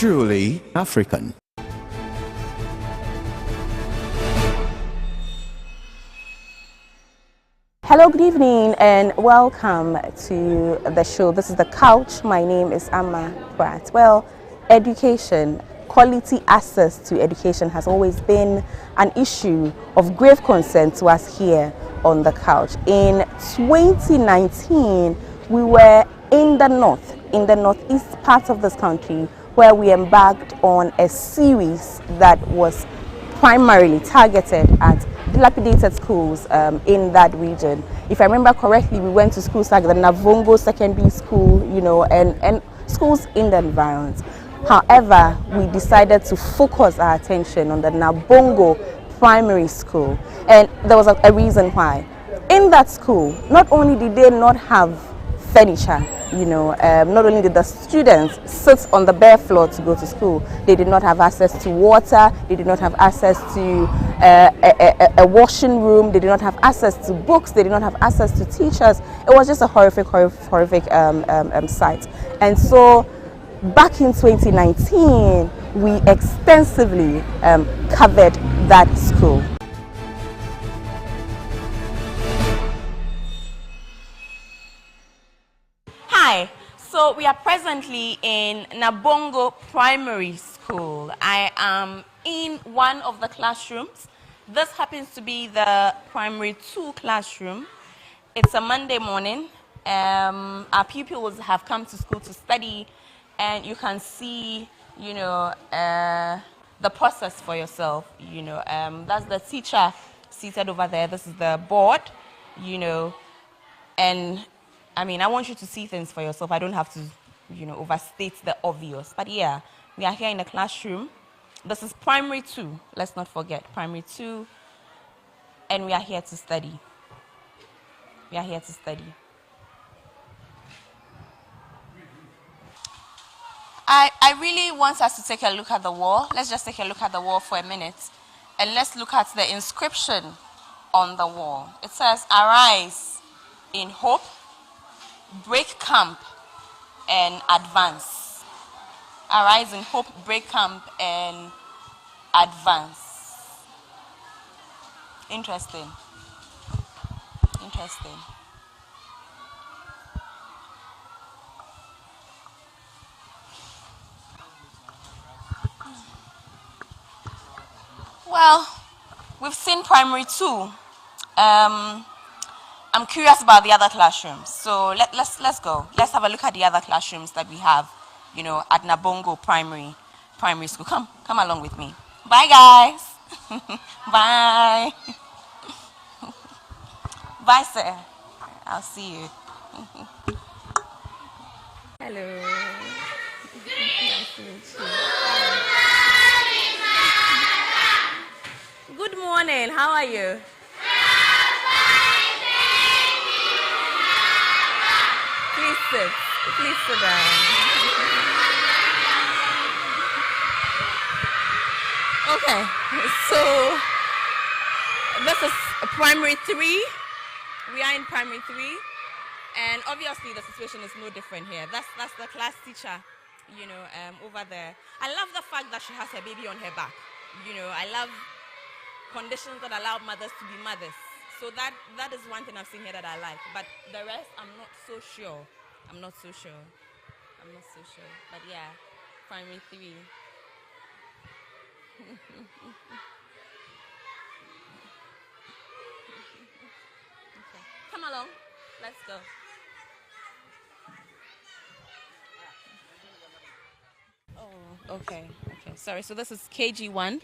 truly African. Hello, good evening, and welcome to the show. This is The Couch. My name is Pratt. Well, education, quality access to education has always been an issue of grave concern to us here on The Couch. In 2019, we were in the northeast part of this country, where we embarked on a series that was primarily targeted at dilapidated schools in that region. If I remember correctly, we went to schools like the Navongo Secondary School, and schools in the environs. However, we decided to focus our attention on the Nabongo Primary School, and there was a reason why. In that school, not only did they not have furniture, not only did the students sit on the bare floor to go to school, they did not have access to water, they did not have access to a washing room, they did not have access to books, they did not have access to teachers. It was just a horrific sight. And so back in 2019, we extensively covered that school. Hi, so we are presently in Nabongo Primary School. I am in one of the classrooms. This happens to be the Primary 2 classroom. It's a Monday morning. Our pupils have come to school to study, and you can see, the process for yourself. That's the teacher seated over there. This is the board, and I want you to see things for yourself. I don't have to, overstate the obvious. But yeah, we are here in the classroom. This is Primary 2. Let's not forget, Primary 2. And we are here to study. We are here to study. I really want us to take a look at the wall. Let's just take a look at the wall for a minute. And let's look at the inscription on the wall. It says, "Arise in hope, break camp, and advance." Arise in hope, break camp, and advance. Interesting. Well, we've seen Primary 2. I'm curious about the other classrooms, so let's go. Let's have a look at the other classrooms that we have, at Nabongo Primary School. Come along with me. Bye, guys. Bye. Bye, sir. I'll see you. Hello. Nice to meet you. Good morning. How are you? Please sit down. Okay, so this is Primary 3. We are in Primary 3, and obviously the situation is no different here. That's the class teacher, over there. I love the fact that she has her baby on her back. I love conditions that allow mothers to be mothers. So that is one thing I've seen here that I like. But the rest, I'm not so sure. But yeah, Primary 3. Okay. Come along. Let's go. Oh, okay. Sorry, so this is KG1.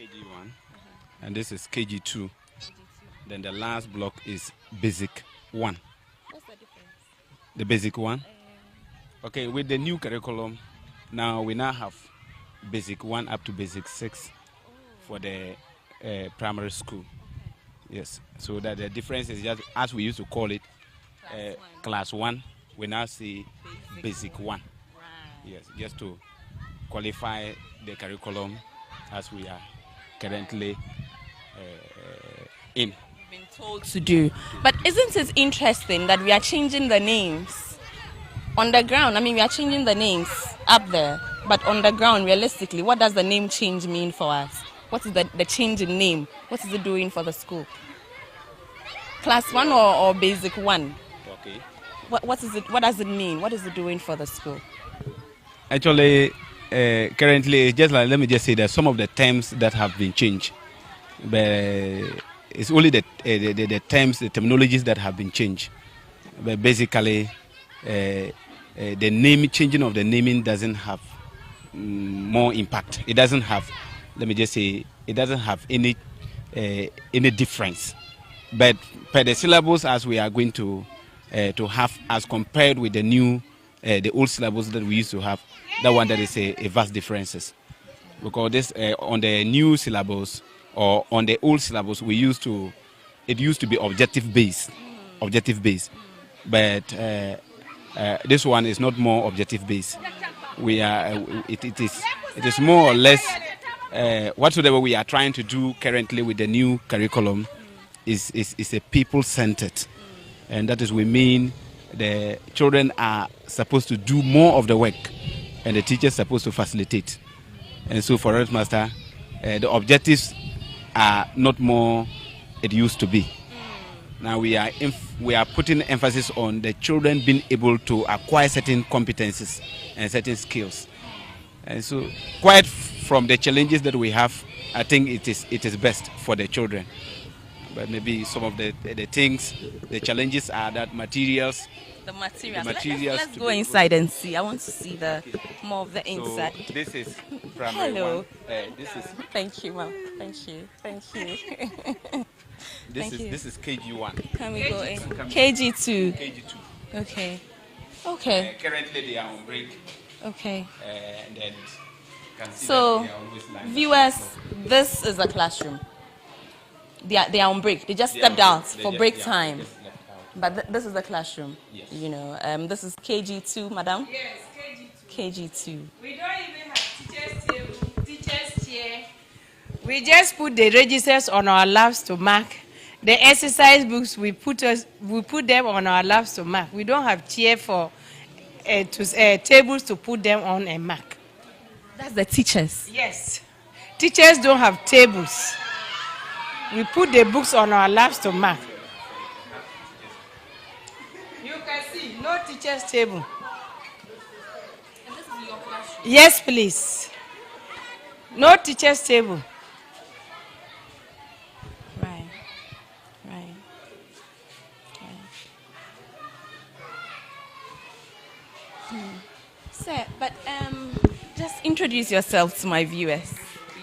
And this is KG2. Then the last block is Basic 1. What's the difference? The Basic 1? Okay, with the new curriculum, now we have Basic 1 up to Basic 6 for the primary school. Yes, so that the difference is just, as we used to call it, Class 1, we now see Basic 1. Right. Yes, just to qualify the curriculum as we are currently in. Been told to do. But isn't it interesting that we are changing the names on the ground? We are changing the names up there. But on the ground, realistically, what does the name change mean for us? What is the change in name? What is it doing for the school? Class 1 or basic 1? Okay. What is it? What does it mean? What is it doing for the school? Actually, currently, just like, let me just say that some of the terms that have been changed, but it's only the terms, the terminologies that have been changed. But basically, the name changing of the naming doesn't have more impact. It doesn't have, let me just say, it doesn't have any difference. But per the syllables as we are going to have, as compared with the new, the old syllables that we used to have, that one that is a vast differences. Because this on the new syllables or on the old syllables, it used to be objective based, but this one is not more objective based. It is more or less whatsoever we are trying to do currently with the new curriculum is a people centered, and that is we mean the children are supposed to do more of the work, and the teachers are supposed to facilitate. And so for us, Master, the objectives are not more it used to be. Now we are putting emphasis on the children being able to acquire certain competencies and certain skills. And so, quite from the challenges that we have, I think it is best for the children. But maybe some of the things, the challenges are that materials. The materials. Let's Let's go inside and see. I want to see more of the inside. So this is primary Hello. one. This is Thank you, ma'am. Thank you. this is KG1. Can we go in? KG2. KG2. Okay. Okay. Currently they are on break. Okay. And then you can see So, that they are always lined up. viewers, this is a classroom. They are on break. They just They are stepped on out break. for They break just time. left out. But this is the classroom. Yes. You know, this is KG2, madam? Yes, KG2. KG2. We don't even have teachers chair. We just put the registers on our laps to mark. The exercise books, we put them on our laps to mark. We don't have chair for tables to put them on and mark. That's the teachers. Yes. Teachers don't have tables. We put the books on our laps to mark. You can see, no teacher's table. And this is your classroom. Yes, please. No teacher's table. Right. Sir, but just introduce yourself to my viewers.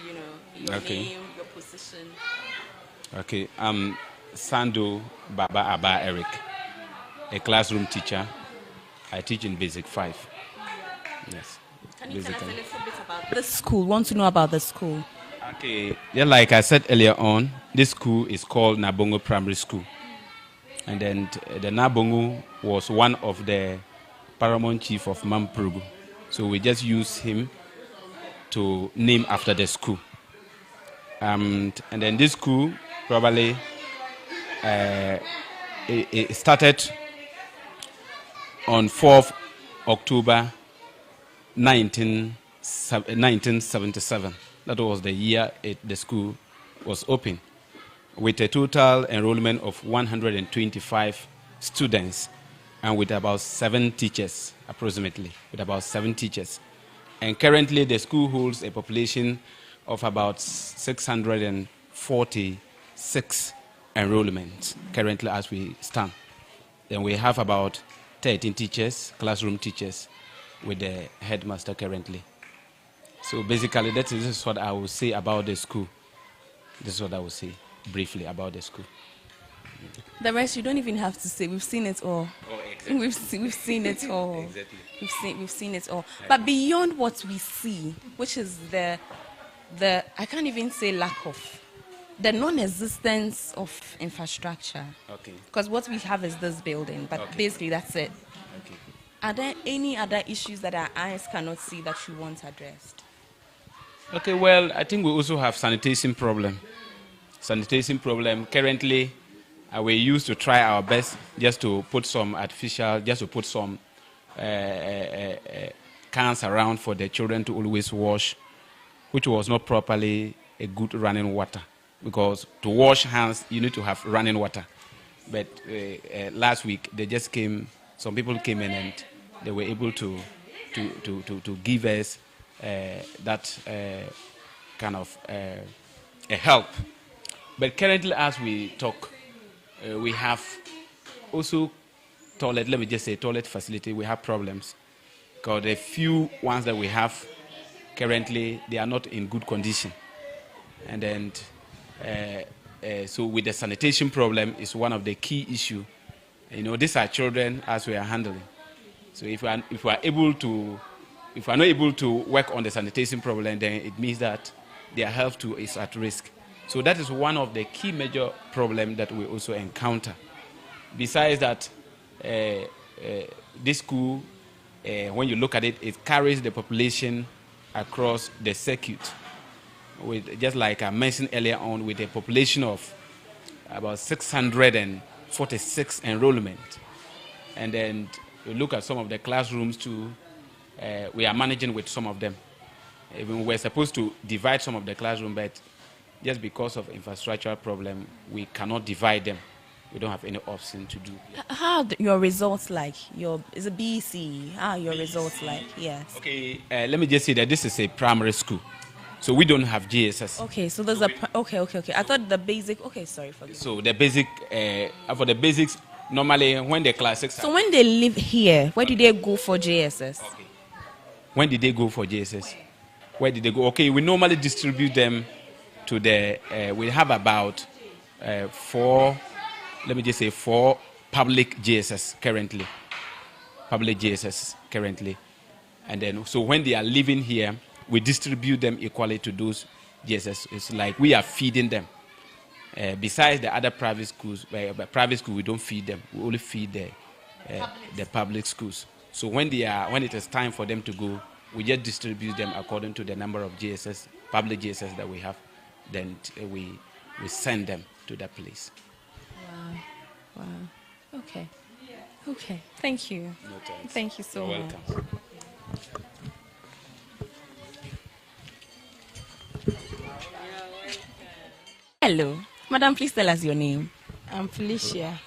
You know, your Okay. name, your position. Okay, I'm Sando Baba Abba Eric, a classroom teacher. I teach in Basic 5. Yes. Can you tell us a basically. little bit about the school? Want to know about the school? Okay, yeah, like I said earlier on, this school is called Nabongo Primary School. And then the Nabongo was one of the paramount chief of Mamprogo. So we just use him to name after the school. And then this school probably it started on 4th October 1977. That was the year the school was open, with a total enrollment of 125 students and with about 7 teachers, approximately, with about 7 teachers. And currently the school holds a population of about 646 enrollments currently as we stand. Then we have about 13 teachers, classroom teachers, with the headmaster currently. So basically, this is what I will say about the school. This is what I will say briefly about the school. The rest you don't even have to say. We've seen it all. Oh, exactly. We've seen it all. Exactly. We've seen it all. But beyond what we see, which is the I can't even say lack of, the non-existence of infrastructure. Okay. Because what we have is this building, but Okay. basically that's it. Okay. Are there any other issues that our eyes cannot see that you want addressed? Okay, well, I think we also have sanitation problem. Sanitation problem. Currently, we used to try our best just to put some cans around for the children to always wash, which was not properly a good running water. Because to wash hands, you need to have running water. But last week, they just came, some people came in and they were able to give us that kind of a help. But currently, as we talk, we have also toilet, let me just say toilet facility, we have problems. Because the few ones that we have currently, they are not in good condition. And then, so with the sanitation problem is one of the key issues. You know, these are children as we are handling. So if we are not able to work on the sanitation problem, then it means that their health too is at risk. So that is one of the key major problems that we also encounter. Besides that, this school, when you look at it, it carries the population across the circuit. With, just like I mentioned earlier on, with a population of about 646 enrollment. And then you look at some of the classrooms too, we are managing with some of them. Even we're supposed to divide some of the classrooms, but just because of infrastructural problem, we cannot divide them. We don't have any option to do. How are your results like? Is it BC? How are your results like? Yes. Okay, let me just say that this is a primary school, so we don't have GSS. Okay, so there's okay. I thought the basic. Okay, sorry for this. So the basic, for the basics, normally when the class 6. So when they live here, where do they go for JSS? Okay. When did they go for JSS? Where did they go? Okay, we normally distribute them to the. We have about 4. Let me just say 4 public JSS currently. Public JSS currently. And then, so when they are living here, we distribute them equally to those JSS. It's like we are feeding them. Besides the other private schools, private school, we don't feed them. We only feed the public schools. So when it is time for them to go, we just distribute them according to the number of JSS, public JSS that we have. Then we send them to that place. Wow. Okay. Thank you. No thanks. Thank you so You're much. welcome. Hello. Madam, please tell us your name. I'm Felicia.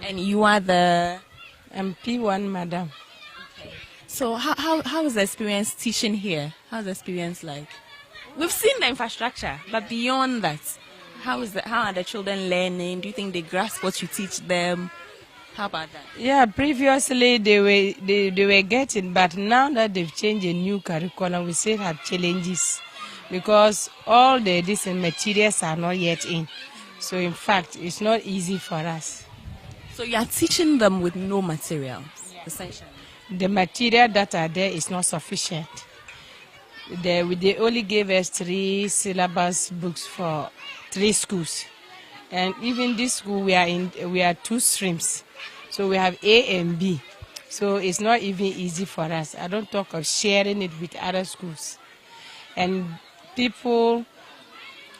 And you are the... I'm P1, madam. So how is the experience teaching here? How's the experience like? We've seen the infrastructure, but beyond that, how are the children learning? Do you think they grasp what you teach them? How about that? Yeah, previously they were getting, but now that they've changed a new curriculum, we still have challenges because all the different materials are not yet in. So in fact, it's not easy for us. So you are teaching them with no materials, essentially. The material that are there is not sufficient. They only gave us 3 syllabus books for 3 schools, and even this school we are 2 streams, so we have A and B. So it's not even easy for us. I don't talk of sharing it with other schools. And people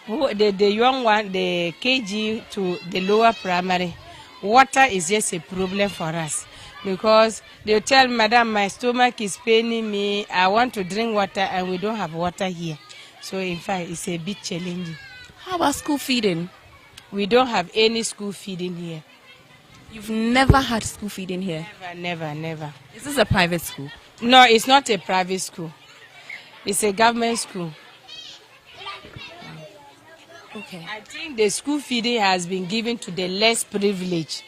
the young one, the KG to the lower primary, water is just a problem for us. Because they tell madam, my stomach is paining me, I want to drink water, and we don't have water here. So in fact, it's a bit challenging. How about school feeding? We don't have any school feeding here. You've never had school feeding here? Never. Is this a private school? No, it's not a private school. It's a government school. Okay. I think the school feeding has been given to the less privileged.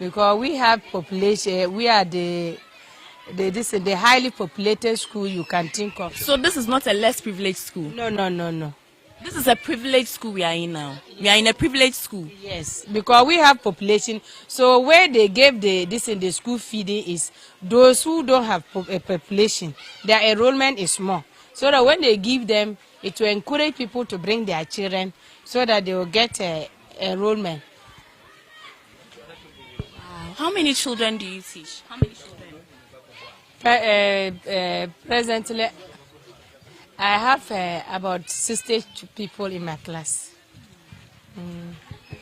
Because we have population, we are the highly populated school you can think of. So this is not a less privileged school? No. This is a privileged school we are in now. We are in a privileged school. Yes, because we have population. So where they gave the school feeding is those who don't have a population. Their enrollment is small. So that when they give them, it will encourage people to bring their children so that they will get enrollment. How many children do you teach? How many children? Presently, I have about 60 people in my class.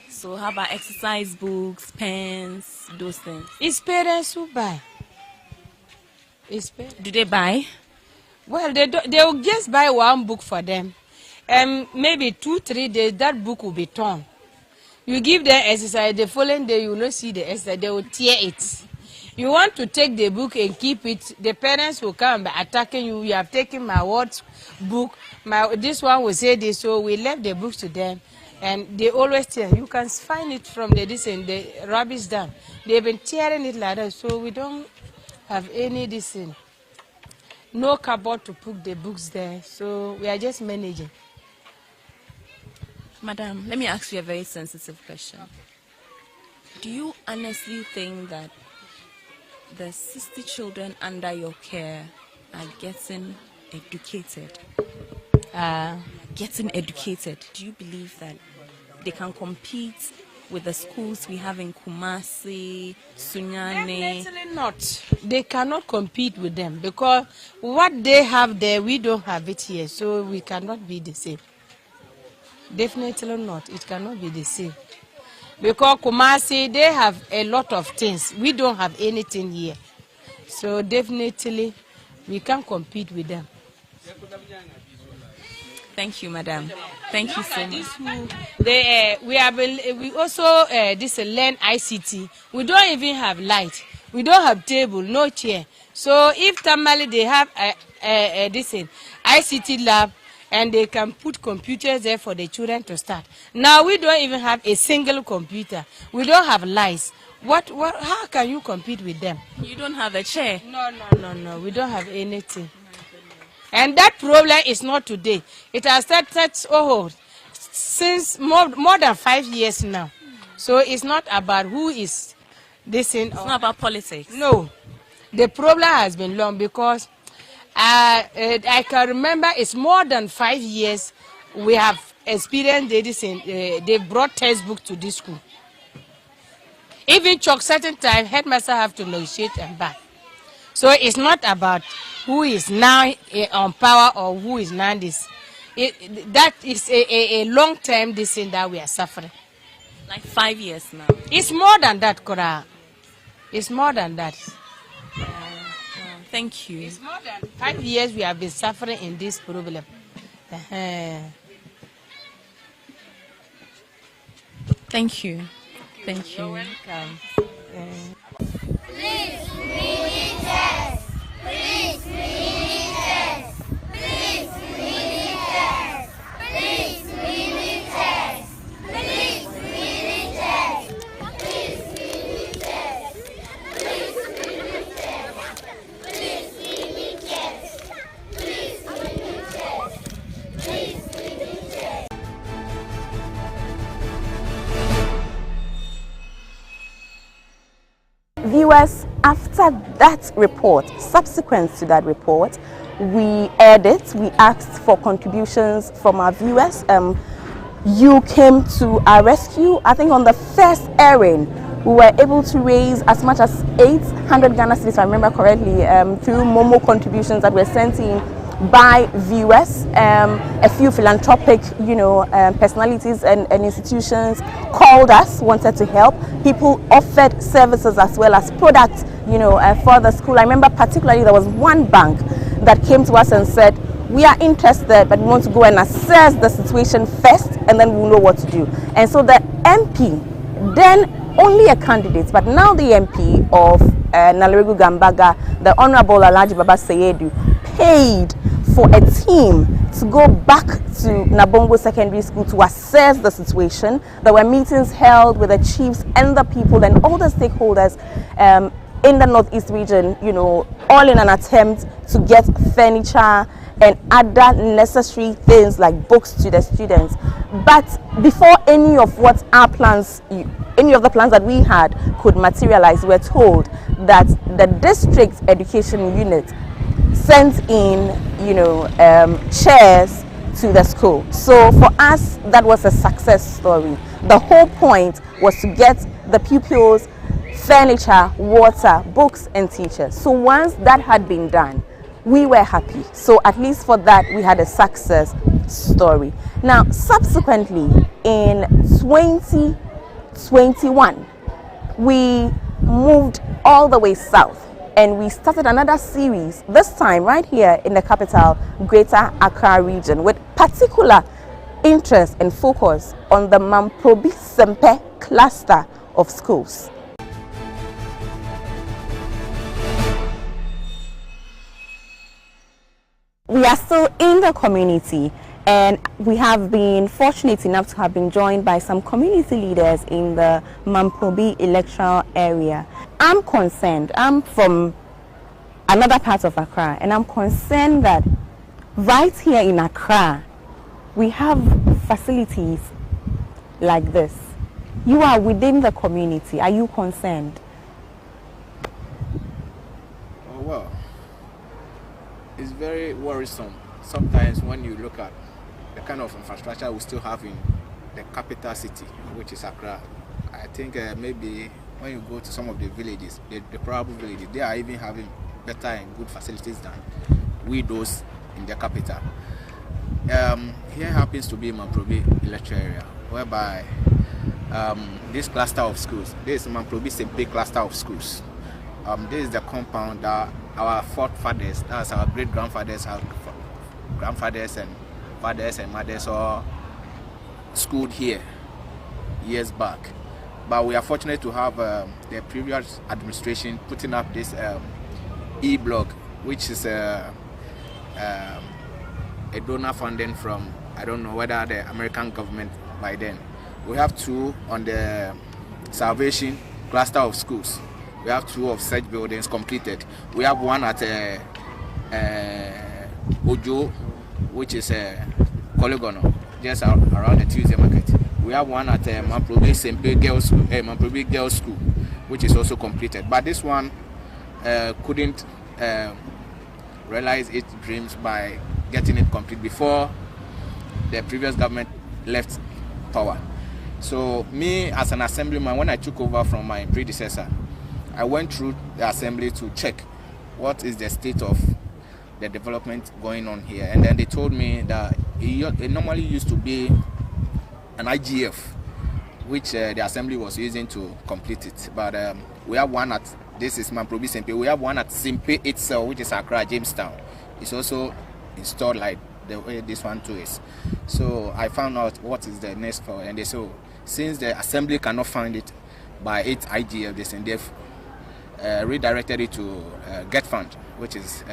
So how about exercise books, pens, those things? It's parents who buy. It's paid. Do they buy? Well, they will just buy one book for them. Maybe 2-3 days, that book will be torn. You give them exercise, the following day you will not see the exercise, they will tear it. You want to take the book and keep it, the parents will come by attacking you. You have taken my what book, this one will say this, so we left the books to them. And they always tell you can find it from the rubbish dump. They've been tearing it like that, so we don't have any no cupboard to put the books there, so we are just managing. Madam, let me ask you a very sensitive question. Do you honestly think that the 60 children under your care are getting educated? Do you believe that they can compete with the schools we have in Kumasi, Sunyane? Definitely not. They cannot compete with them because what they have there, we don't have it here, so we cannot be the same. Definitely not. It cannot be the same. Because Kumasi, they have a lot of things. We don't have anything here. So definitely, we can't compete with them. Thank you, madam. Thank you so much. We also learn ICT. We don't even have light. We don't have table, no chair. So if normally they have ICT lab and they can put computers there for the children to start. Now we don't even have a single computer. We don't have lights. How can you compete with them? You don't have a chair? No. We don't have anything. And that problem is not today. It has started since more than 5 years now. So it's not about who is this thing. It's not about politics. No. The problem has been long because I can remember it's more than 5 years we have experienced this thing. They brought textbook to this school. Even chalk certain time, headmaster have to negotiate and buy. So it's not about who is now on power or who is now this. That is a long-term this thing that we are suffering. Like 5 years now. It's more than that, Kora. It's more than that. Thank you. It's more than 5 years we have been suffering in this problem. Thank you. Thank you. You're welcome. Please, we need tests. Please, we need tests. Please, we need tests. Please, we need tests. Please, we need tests. Please, we need tests. Please, we need tests. Please, we need tests. Please, we need tests. Please, we need tests. Viewers, after that report, subsequent to that report, we aired it. We asked for contributions from our viewers. You came to our rescue. I think on the first airing, we were able to raise as much as 800 Ghana cedis, if I remember correctly, through Momo contributions that were sent in by viewers. A few philanthropic, personalities and institutions called us, wanted to help. People offered services as well as products, for the school. I remember particularly there was one bank that came to us and said, we are interested, but we want to go and assess the situation first, and then we'll know what to do. And so the MP, then only a candidate, but now the MP of Naleregu Gambaga, the Honorable Alhaji Baba Seyedu, paid for a team to go back to Nabongo Secondary School to assess the situation. There were meetings held with the chiefs and the people and all the stakeholders in the Northeast region, all in an attempt to get furniture and other necessary things like books to the students. But before any of what our plans, any of the plans that we had could materialize, we were told that the district education unit sent in, chairs to the school. So for us, that was a success story. The whole point was to get the pupils furniture, water, books, and teachers. So once that had been done, we were happy. So at least for that, we had a success story. Now, subsequently, in 2021, we moved all the way south and we started another series, this time right here in the capital, Greater Accra region, with particular interest and focus on the Mamprobi Sempe cluster of schools. We are still in the community, and we have been fortunate enough to have been joined by some community leaders in the Mamprobi electoral area. I'm concerned, I'm from another part of Accra, and I'm concerned that right here in Accra, we have facilities like this. You are within the community. Are you concerned? Oh, well, it's very worrisome sometimes when you look at the kind of infrastructure we still have in the capital city, which is Accra. I think maybe when you go to some of the villages, the Deplorable villages, they are even having better and good facilities than we those in the capital. Here happens to be Mamprobi electoral area, whereby this cluster of schools, this is Mamprobi Sempe cluster of schools. This is the compound that our forefathers, that's our great grandfathers, our grandfathers and fathers and mothers all schooled here years back. But we are fortunate to have the previous administration putting up this e-block, which is a donor funding from, I don't know whether the American government by then. We have 2 on the Salvation cluster of schools. We have 2 of such buildings completed. We have 1 at Ojo, which is Polygon, just around the Tuesday market. We have 1 at Mamprobi Sempe Girls School, Mamprobi Girls School, which is also completed. But this one couldn't realize its dreams by getting it complete before the previous government left power. So me as an assemblyman, when I took over from my predecessor, I went through the assembly to check what is the state of the development going on here. And then they told me that it normally used to be an IGF, which the assembly was using to complete it. But we have 1 at, this is Mamprobi Sempe, we have 1 at Sempe itself, which is Accra, Jamestown. It's also installed like the way this one too is. So I found out what is the next for, and they said, since the assembly cannot find it by its IGF, and they've redirected it to Get Fund, which is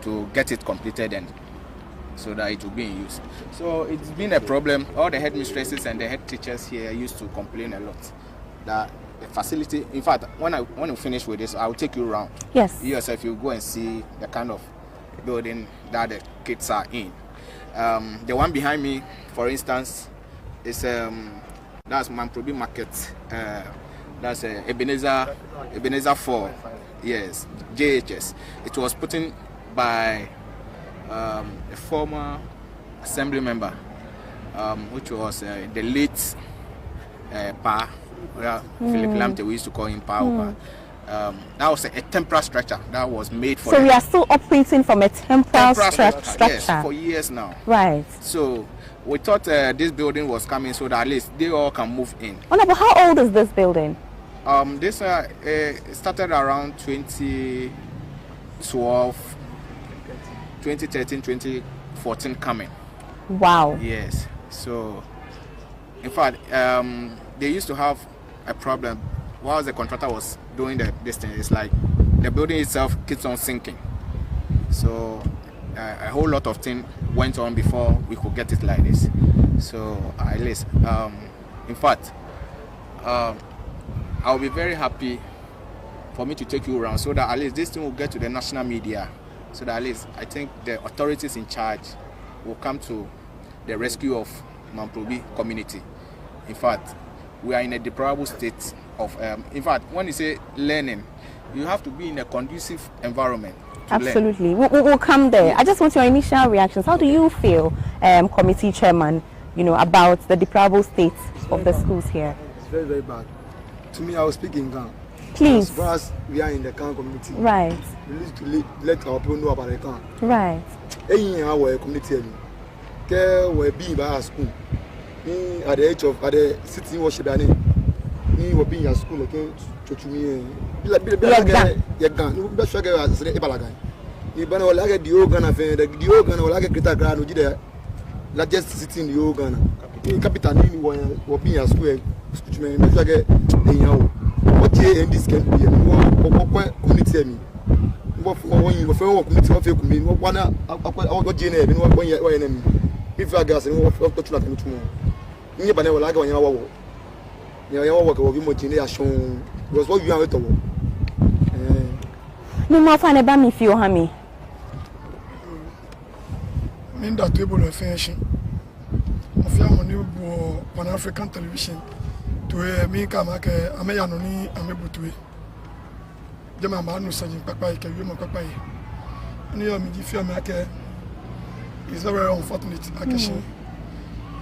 to get it completed and so that it will be in use. So it's been a problem. All the headmistresses and the head teachers here used to complain a lot that the facility, in fact, when we finish with this, I'll take you around. Yes. You yourself, you go and see the kind of building that the kids are in. The one behind me, for instance, is that's Mamprobi Market. That's Ebenezer 4. Yes, JHS. It was put in by a former assembly member, which was the late Pa. Philip Lamte, we used to call him Pa. That was a temporary structure that was made for. So we are still operating from a temporary structure. Yes, for years now. Right. So we thought this building was coming so that at least they all can move in. Oh, no, but how old is this building? This started around 2012, 2013, 2014 coming. Wow. Yes. So, in fact, they used to have a problem while the contractor was doing this thing. It's like the building itself keeps on sinking. So, a whole lot of things went on before we could get it like this. So, at least, in fact, I'll be very happy for me to take you around so that at least this thing will get to the national media. So that at least I think the authorities in charge will come to the rescue of Mamprobi community. In fact, we are in a deplorable state of, in fact, when you say learning, you have to be in a conducive environment. Absolutely. We'll come there. I just want your initial reactions. How do you feel, committee chairman, about the deplorable state of the schools here? It's very, very bad. To me, I will speak in Ghana. Please. As far as we are in the Khan community, right, we need to let our people know about the Khan. Right. In our community, we be by our school. At the age of the city worship, we will be in school again to me Yegan, you best sugar as a balagan. You banner like the organ of the organ or like a greater grand who did not just sitting in the organ. Captain will be a square, speechman, what in this can be what community. What for you for community of your community, what what Jane, what when you're enemy. If I guess and what to nothing tomorrow. You never like on your work. Your work will be more generation was what you are at all. No more fun about me, feel hammy. In that table of fashion. Of young new Pan African television to me come like a mayanoni and able to it. The man who said, Papa, can you, Papa? And you me feel like it's very unfortunate. Actually,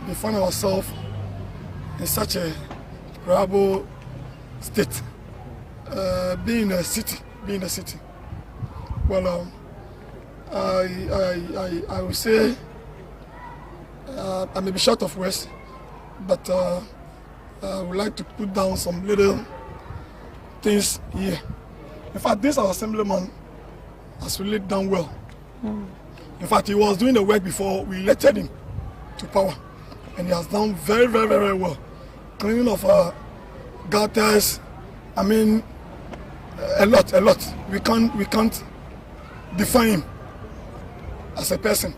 we find ourselves in such a terrible state, being a city. Well, I would say I may be short of words, but I would like to put down some little things here. In fact, this our assemblyman has really done well. In fact, he was doing the work before we elected him to power, and he has done very well. Cleaning of gutters, I mean, a lot. We can't define him as a person,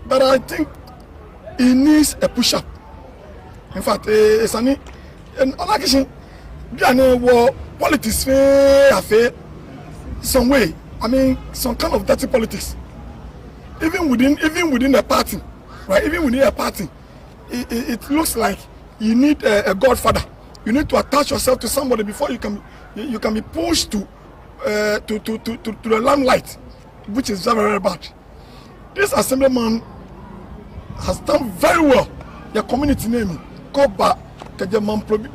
but I think he needs a push-up. In fact, it's an occasion. Politics some way. I mean, some kind of dirty politics. Even within a party, right? Even within a party, it looks like you need a godfather. You need to attach yourself to somebody before you can be pushed to the limelight, which is very bad. This assemblyman has done very well. Your community name, Koba, Kajaman Probi,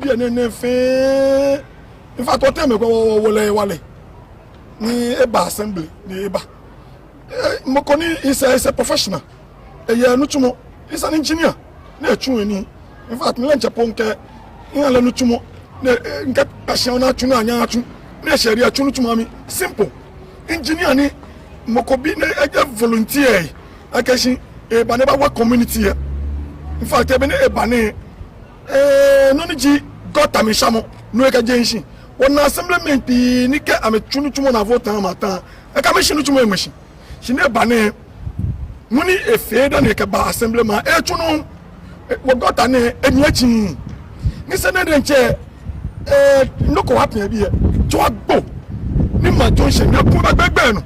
in fact, what time I go wale ni eba assembly ni eba. Mokoni is a professional. Nuchumo is an engineer. Ne chueni. In fact, ni lencha ponke ingala nuchumo ne nka pasiona chuna anya chu. Ne sheria chunu chumami simple. Engineer ni mokobi ne eje volunteer. Akashi eba ne ba work community here. In fact, ebe ne eba ne no ni ji got amishamo no eka jenshi. When assemblyman be nika ame chunu chumo na vote amata e ka machine chumo e machine shine bane muni e feda ne ka ba assemblyman e chunu wo gota ne eniachi ni se ne denche noko happen bi e to agbo ni ma junction na ku gbegbe no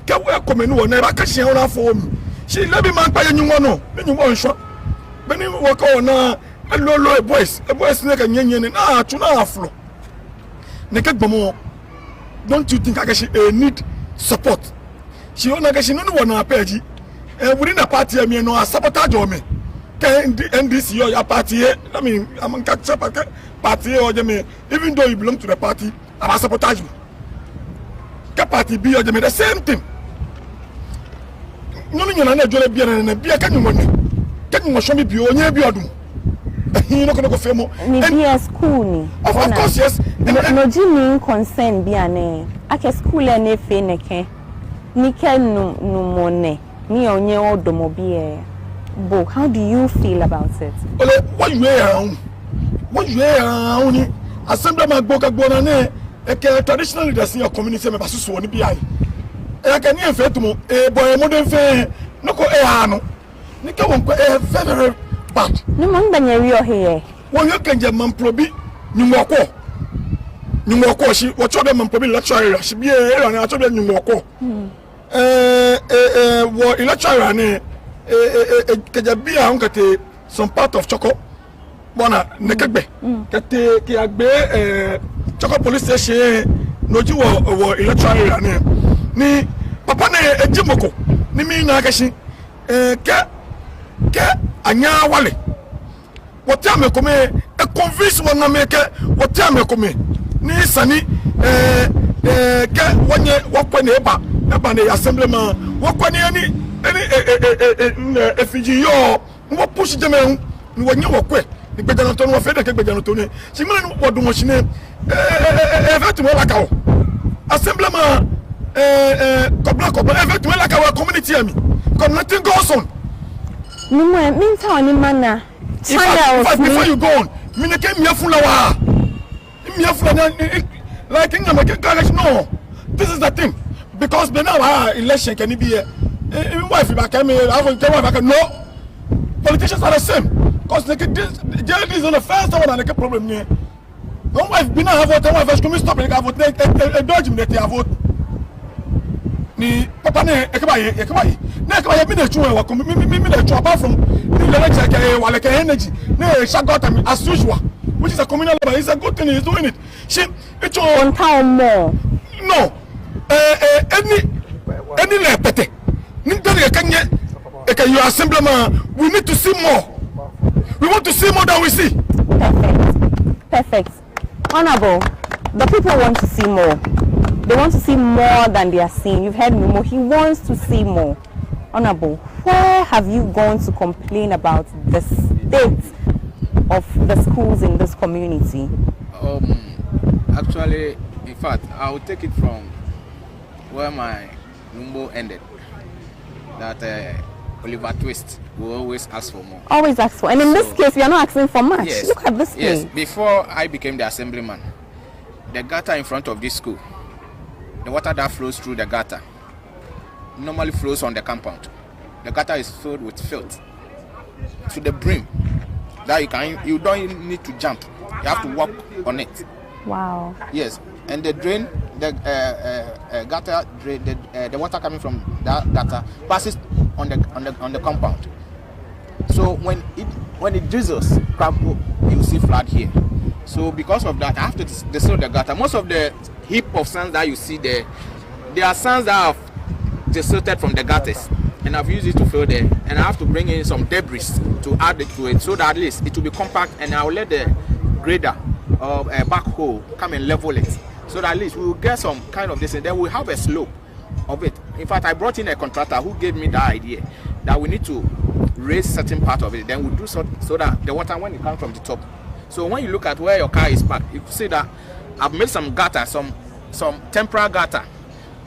ke wo komenu wo na ba ka hia wona fo mi she lebi man pa yenyumo no yenyumo nso beni wo ka ona lolo boys ne ka nyenye ne na chuna aflo. Don't you think I need support? She only she no one na page. Within the party, I mean, no sabotage me. Can NDC your party? I mean, I'm a party or even though you belong to the party, I'm sabotage you. Can party be or the same thing? No, you know, be a can you show me be on your biodum? You know, go femo. Maybe a school. Of course, yes. No Jimmy concern be ane. Ake school ene fe neke. Nike no money. Ni onye odomobie. Bo, how do you feel about it? Ole, what you around? What you around? Assemblyman boka bonane. Eke traditional leaders in your community me basu so ni bi ai. Eke ni efe tumo. Boy modern fe. Noko ano. Nike won ko very bad. No man banya here. When you can get man probi, you walk. She what you man probi lecturer. She be a and I told you walk. What lecturer ne can be a some part of choco. Bona nekebe. Kate kiagbe choco police station. No you were lecturer ne. Ni papa ne ejimoko. Ni mi na kashi. Ke anya wale what am come e convince one na make what am come ni sani ke wonye wokwa na eba na assemblyman wokwa ni ani efiji yo wo push dem ni wonye wokwe ni gbẹjẹ tó ní wọn fẹ́ dẹ̀ kẹ́ gbẹjẹ tó ní ṣìgbọ́n ní wọ́n dùn wọ́n ṣì ní ẹ̀fẹ́ tí wọ́n lákà wọ̀ assemblyman kọ̀bọ̀lá ẹ̀fẹ́ tí wọ́n lákà wọ̀ community ẹ̀mí because nothing goes on. Mean town in Mana. In fact, before you go on, me ne came here full hour. Like in American no. This is the thing. Because the now election can be wife back no. Politicians are the same. Because this is the first one and the problem here. One wife been have vote, one wife come stop and vote a dodge me they vote. Ni papa ne ekabaye na ekabaye me dey try work me dey try apart from the election wale ke energy na shagot as usual which is a communal level. It's a good thing he's doing it. She it's on town more. No any repete ni dey kanye you assemblyman we need to see more. We want to see more than we see. Perfect. Honorable, the people want to see more. They want to see more than they are seeing. You've heard Mimo. He wants to see more. Honorable, where have you gone to complain about the state of the schools in this community? Actually, in fact, I will take it from where my Lumbo ended. That Oliver Twist will always ask for more. Always ask for. And in this case, we are not asking for much. Yes, look at this yes. thing. Before I became the assemblyman, the gutter in front of this school, the water that flows through the gutter normally flows on the compound. The gutter is filled with filth to the brim that you don't need to jump. You have to walk on it. Wow. Yes, and the drain, the gutter drain, the water coming from that gutter passes on the compound. So when it drizzles, you see flood here. So because of that, I have to destroy the gutter. Most of the heap of sands that you see there, they are sands that have desilted from the gutters, and I've used it to fill there. And I have to bring in some debris to add it to it, so that at least it will be compact. And I will let the grader or a backhoe come and level it, so that at least we will get some kind of this, and then we'll have a slope of it. In fact, I brought in a contractor who gave me that idea that we need to raise certain part of it. Then we'll do so that the water, when it comes from the top. So when you look at where your car is parked, you can see that I've made some gutter, some temporary gutter,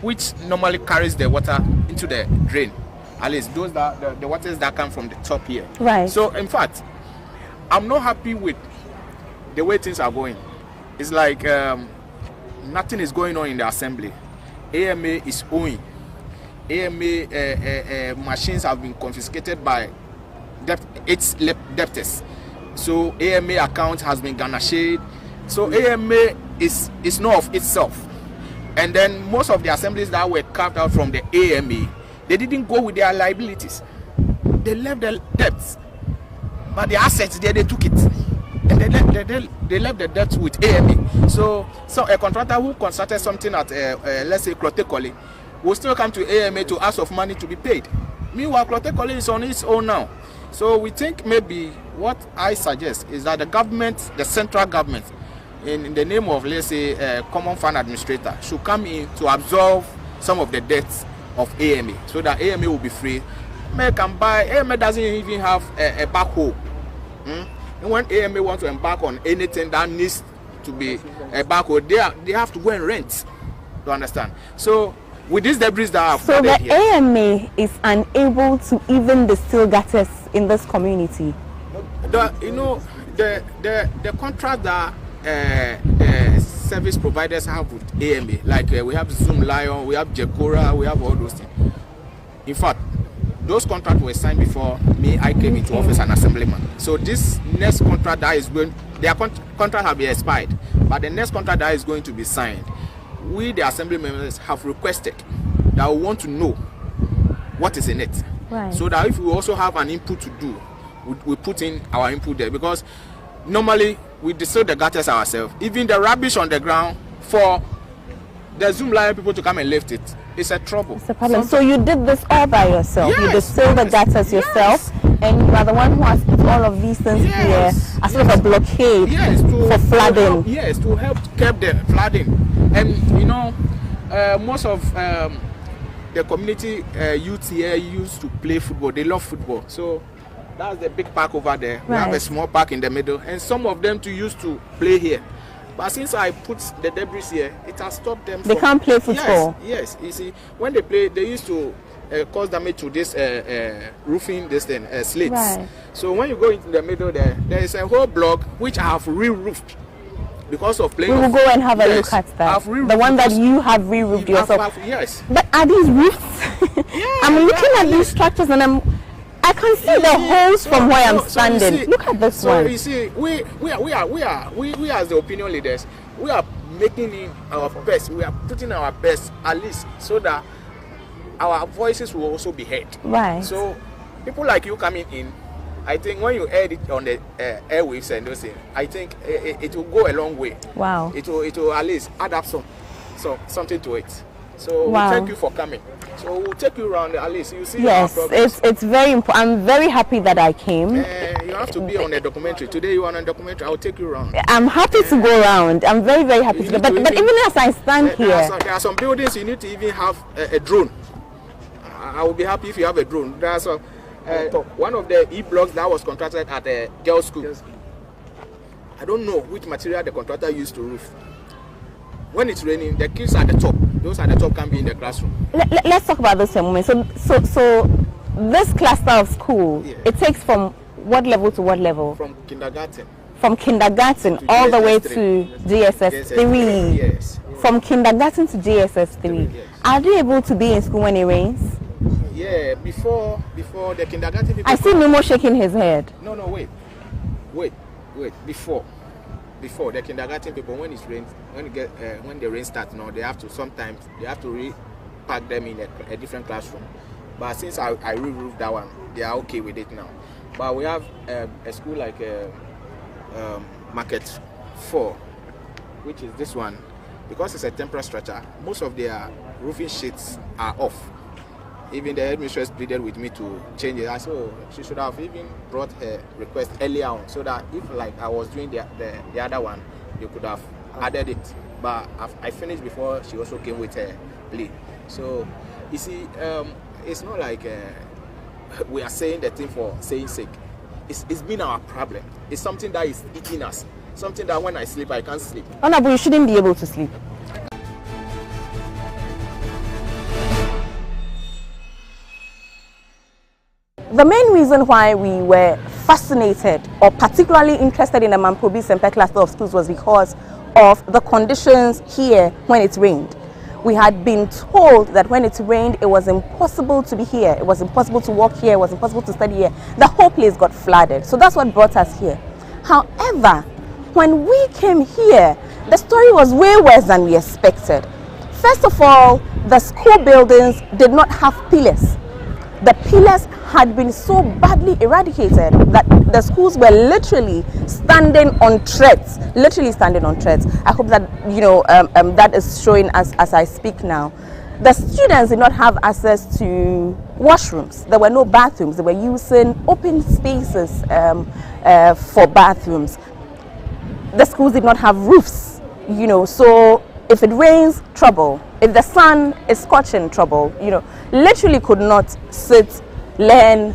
which normally carries the water into the drain. At least those that the waters that come from the top here. Right. So in fact, I'm not happy with the way things are going. It's like nothing is going on in the assembly. AMA is owing. AMA machines have been confiscated by its debtors. So AMA account has been garnished. So AMA is not of itself. And then most of the assemblies that were carved out from the AMA, they didn't go with their liabilities. They left the debts, but the assets there, they took it, and they left the debts with AMA. So a contractor who constructed something at let's say Clotekoli will still come to AMA to ask of money to be paid. Meanwhile, Clotekoli is on its own now. So we think maybe what I suggest is that the government, the central government, in the name of, let's say, common fund administrator, should come in to absorb some of the debts of AMA, so that AMA will be free. AMA can buy. AMA doesn't even have a backhoe. And when AMA wants to embark on anything that needs to be a backhoe, they have to go and rent. You understand? So with these debris that are so the here, AMA is unable to even distill gutters in this community. The contract that the service providers have with AMA, like we have Zoom Lion, we have Jekora, we have all those things. In fact, those contracts were signed before I came into office as an assemblyman. So this next contract that is going, their contract have been expired, but the next contract that is going to be signed, we the assembly members have requested that we want to know what is in it. Right. So that if we also have an input to do, we put in our input there, because normally we distill the gutters ourselves. Even the rubbish on the ground, for the Zoom Lion people to come and lift it, it's a trouble. It's a problem. So you did this all by yourself. Yes, you distilled the gutters yourself, and you are the one who has put all of these things here as sort of a blockade for flooding. To help curb the flooding. And most of the community youth here used to play football. They love football. So That's the big park over there. We Right. have a small park in the middle, and some of them too used to play here. But since I put the debris here, it has stopped them. They can't play football. Yes. You see, when they play, they used to cause damage to this roofing, slates. Right. So when you go into the middle there is a whole block which I have re-roofed because of playing. We will go and have a look at that. The one that you have re-roofed yourself. Yes. But are these roofs? I'm looking at these structures and I can see the holes from where I'm standing. Look at this one. So you see, we as the opinion leaders, we are making it our best. We are putting our best, at least, so that our voices will also be heard. Right. So people like you coming in, I think when you air it on the airwaves and those things, I think it will go a long way. Wow. It will at least add up something to it. So wow. Thank you for coming. So we'll take you around at least. You see. Yes, it's very important. I'm very happy that I came. You have to be on a documentary. Today you are on a documentary. I'll take you around. I'm happy to go around. I'm very, very happy to go. But even as I stand here, there are some buildings you need to even have a drone. I will be happy if you have a drone. There's one of the E-blocks that was contracted at a girls' school. I don't know which material the contractor used to roof. When it's raining, the kids at the top, those at the top can be in the classroom. Let's talk about this for a moment. So this cluster of school, it takes from what level to what level? From kindergarten. From kindergarten all the way to GSS 3. Yes. From kindergarten to GSS 3. Yes. Are they able to be in school when it rains? Yeah, before the kindergarten people. I see Mimo shaking his head. No, wait. Before the kindergarten people, when it rains, when the rain starts now, they have to repack them in a different classroom. But since I re-roofed that one, they are okay with it now. But we have a school like Market 4, which is this one, because it's a temporary structure. Most of their roofing sheets are off. Even the headmistress pleaded with me to change it. I said, she should have even brought her request earlier on, so that if like I was doing the other one, you could have added it. But I finished before she also came with her plea. So you see, it's not like we are saying the thing for saying sake. It's been our problem. It's something that is eating us. Something that when I sleep, I can't sleep. Oh no, but you shouldn't be able to sleep. The main reason why we were fascinated or particularly interested in the Mamprobi Sempe cluster of schools was because of the conditions here when it rained. We had been told that when it rained, it was impossible to be here. It was impossible to walk here. It was impossible to study here. The whole place got flooded. So that's what brought us here. However, when we came here, the story was way worse than we expected. First of all, the school buildings did not have pillars. The pillars had been so badly eradicated that the schools were literally standing on threads. I hope that that is showing as I speak now. The students did not have access to washrooms. There were no bathrooms. They were using open spaces for bathrooms. The schools did not have roofs, so if it rains, trouble. If the sun is scorching, trouble. Literally could not sit, learn,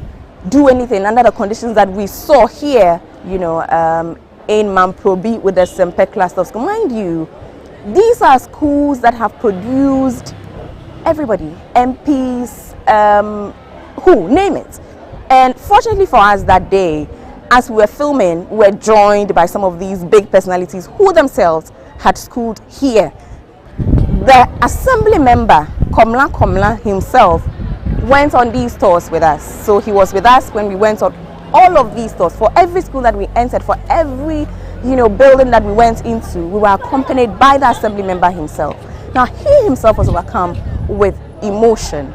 do anything under the conditions that we saw here, in Mamprobi with the Sempe cluster of schools. Mind you, these are schools that have produced everybody, MPs, name it. And fortunately for us that day, as we were filming, we were joined by some of these big personalities who themselves had schooled here. The assembly member, Komla himself, went on these tours with us. So he was with us when we went on all of these tours. For every school that we entered, for every building that we went into, we were accompanied by the assembly member himself. Now he himself was overcome with emotion,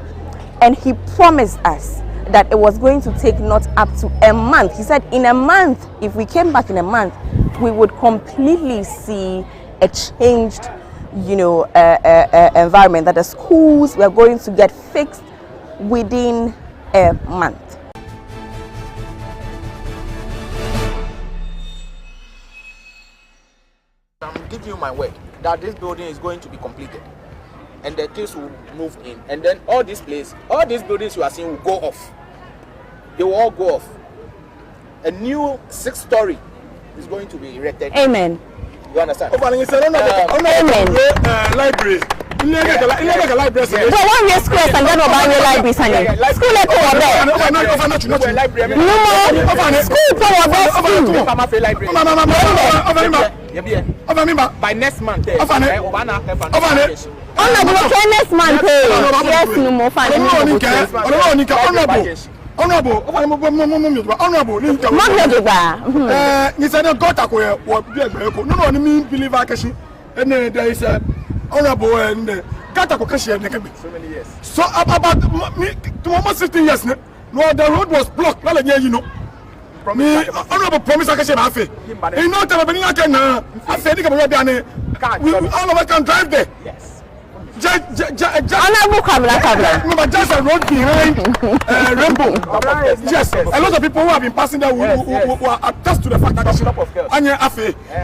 and he promised us that it was going to take not up to a month. He said in a month, if we came back in a month, we would completely see a changed environment, that the schools were going to get fixed within a month. I'm giving you my word that this building is going to be completed, and the kids will move in, and then all these buildings you are seeing will go off. They will all go off. a new 6-story is going to be erected. Amen. You understand? Library. Library. But one year schools and then about your library, Sunday. School like over there. No more school By next month. Next month. Yes, no more fun. Honorable. He said, "God, what no one mean believe I can. And there is a honorable and Katakokashi. So many years. So about me to almost 15 years. No, the road was blocked. Well, you know. Me honorable promise I can say. You know, I said, all of us can drive there. Yes. Honorable Kabla. No, but just a road behind Rainbow. Yes, a lot of people who have been passing there who are attest to the fact that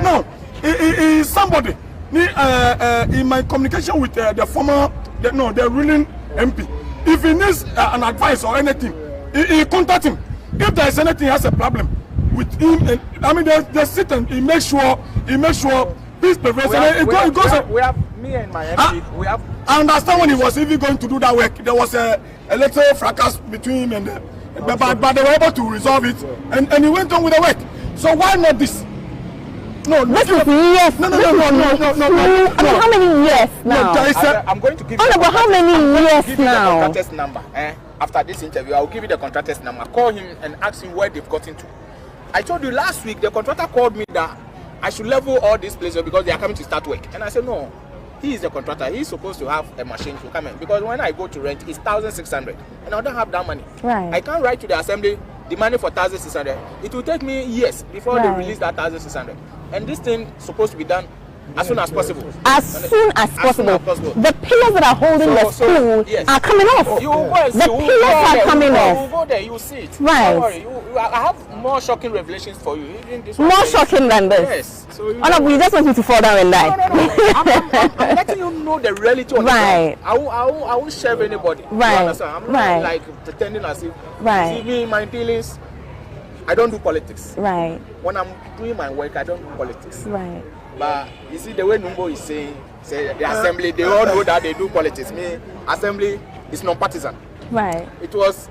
no, he somebody in my communication with the former, the ruling MP. If he needs an advice or anything, he contact him. If there is anything, he has a problem with him. I mean, they sit and he makes sure peace prevails. We have me and my MP. I understand when he was even going to do that work, there was a little fracas between him and but they were able to resolve it, and he went on with the work. So why not this? No, this is years. No. How many years now? I'm going to give you. About how many years now? The contractor's number. After this interview, I'll give you the contractor's number. Call him and ask him where they've gotten to. I told you last week the contractor called me that I should level all these places because they are coming to start work, and I said no. He is the contractor. He's supposed to have a machine to come in because when I go to rent, it's 1,600, and I don't have that money. Right. I can't write to the assembly demanding for 1,600. It will take me years before they release that 1,600, and this thing is supposed to be done as soon as possible. As soon as possible. The pillars that are holding the school are coming off. The pillars are coming off. You go there, you will see it. Right. Don't worry. I have more shocking revelations for you. More shocking than this. Yes. So we just want you to fall down and die. No. I'm letting you know the reality of right. I won't share with anybody. Right. You understand? I'm not like pretending as if. Right. See me, my dealings. I don't do politics. Right. When I'm doing my work, I don't do politics. Right. But you see the way Numbo is saying, the assembly, they all know that they do politics. Me, assembly is non-partisan. Right. It was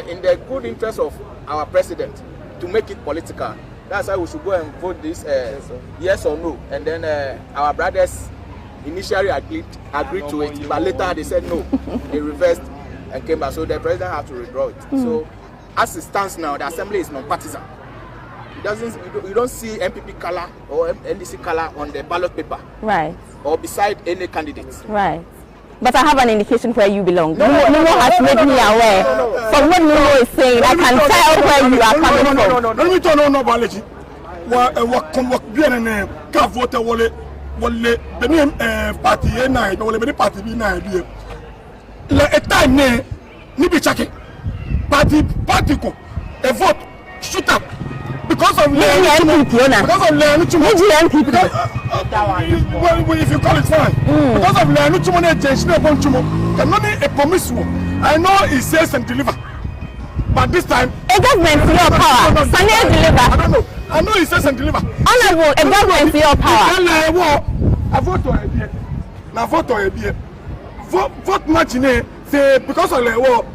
in the good interest of our president to make it political. That's why we should go and vote this yes or no. And then our brothers initially agreed to it, but later they said no. They reversed and came back. So the president had to withdraw it. So as it stands now, the assembly is non-partisan. You don't see MPP color or NDC color on the ballot paper. Right. Or beside any candidate. Right. But I have an indication where you belong. No has made me aware. From what Nuno is saying, I can tell where you are coming from. No. Let me tell you no biology. What bien and ka vote wole benim party A na wole benim party B na bi. Le time ne ni bi chake. Party ko a vote shoot up. Because of if you call it fine. Because of a promise. I know it says and deliver. But this time a government for your power. Deliver. I know it says and deliver. Honorable, a government for your power. I vote to a now vote to a vote much say because of the war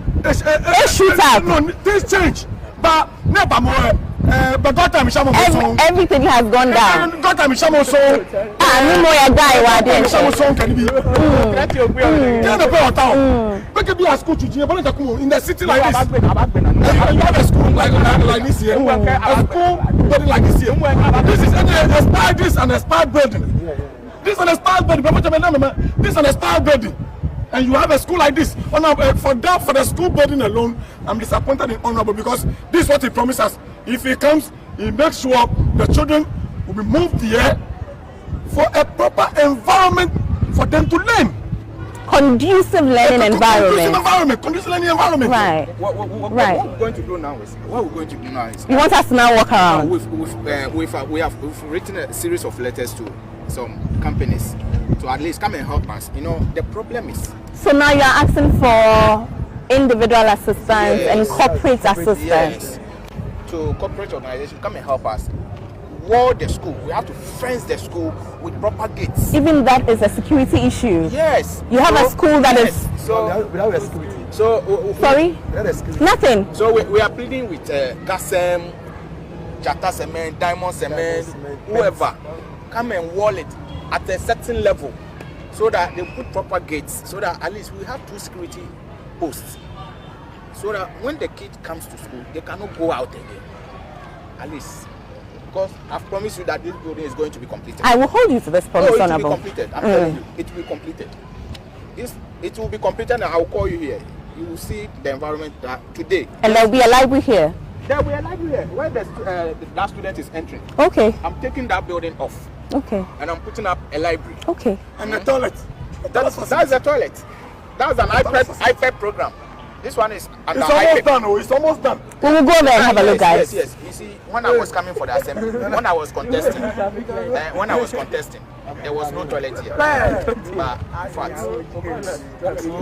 shoot out. No, things change. But never more. But God time everything has gone down. God time so. No more a guy can be. Make be a school to in the city like this. You have a school like this here. A school building like this here. This is an expired building. This is an expired building. This is an expired building. And you have a school like this. For the school building alone, I'm disappointed in Honorable because this is what he promised us. If he comes, he makes sure the children will be moved here for a proper environment for them to learn. Conducive learning environment. Conducive learning environment. Right. What we're going to do now is you want us to now walk around. We've written a series of letters to some companies to at least come and help us. You know, the problem is. So now you are asking for individual assistance and corporate assistance. Yes. to corporate organizations come and help us. Wall the school. We have to fence the school with proper gates. Even that is a security issue. Yes. You have a school that is. Without security. Sorry? Nothing. So we are pleading with Gasem, Jata Cement, Diamond Cement, whoever, come and wall it at a certain level so that they put proper gates so that at least we have 2 security posts. So that when the kid comes to school, they cannot go out again. At least. Because I've promised you that this building is going to be completed. I will hold you to this promise, it Honorable. will be completed. I'm telling you, it will be completed. It will be completed, and I will call you here. You will see the environment today. And there will be a library here. There will be a library here where that student is entering. Okay. I'm taking that building off. Okay. And I'm putting up a library. Okay. And the toilet. That's the toilet. That's an iPad program. This one is under It's almost iPad. done. It's almost done. We will go there and have a look, guys. Yes. You see, when I was coming for the assembly, when I was contesting, there was no toilet here. But fact.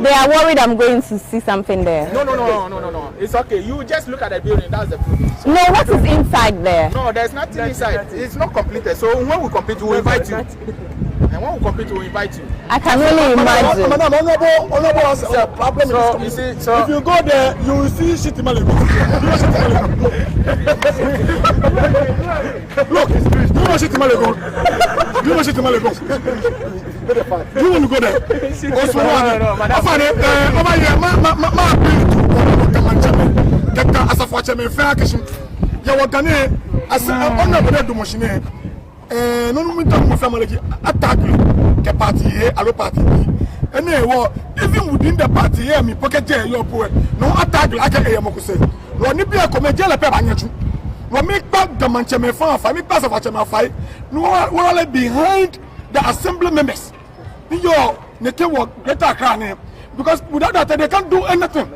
They are worried I'm going to see something there. No. It's okay. You just look at the building. That's the building. So, No, what is inside there? no, there's nothing inside. It's not completed. So when we complete, we'll invite you. And when we complete, we'll invite you. I can only imagine. Madam, honorable has a problem So in you this see, community. so If you go there, you will see shitty Malego. Look, do you know shitty Malego? Do you know shitty Malego? Do you want to go there? Also, no, madam. over here, as a watcher, me fair question. You were done as honorable do machine. No, we don't family attack the party here, allo party. And even within the party here, me pocket your poor. No attack like a Yamoko. No, ni be a comedian like Pebanyatu. No, make back the Manchame farm, me pass of Wachama fight. No, we're all behind the assembly members. Yo, Nete work greater crown because without that they can't do anything.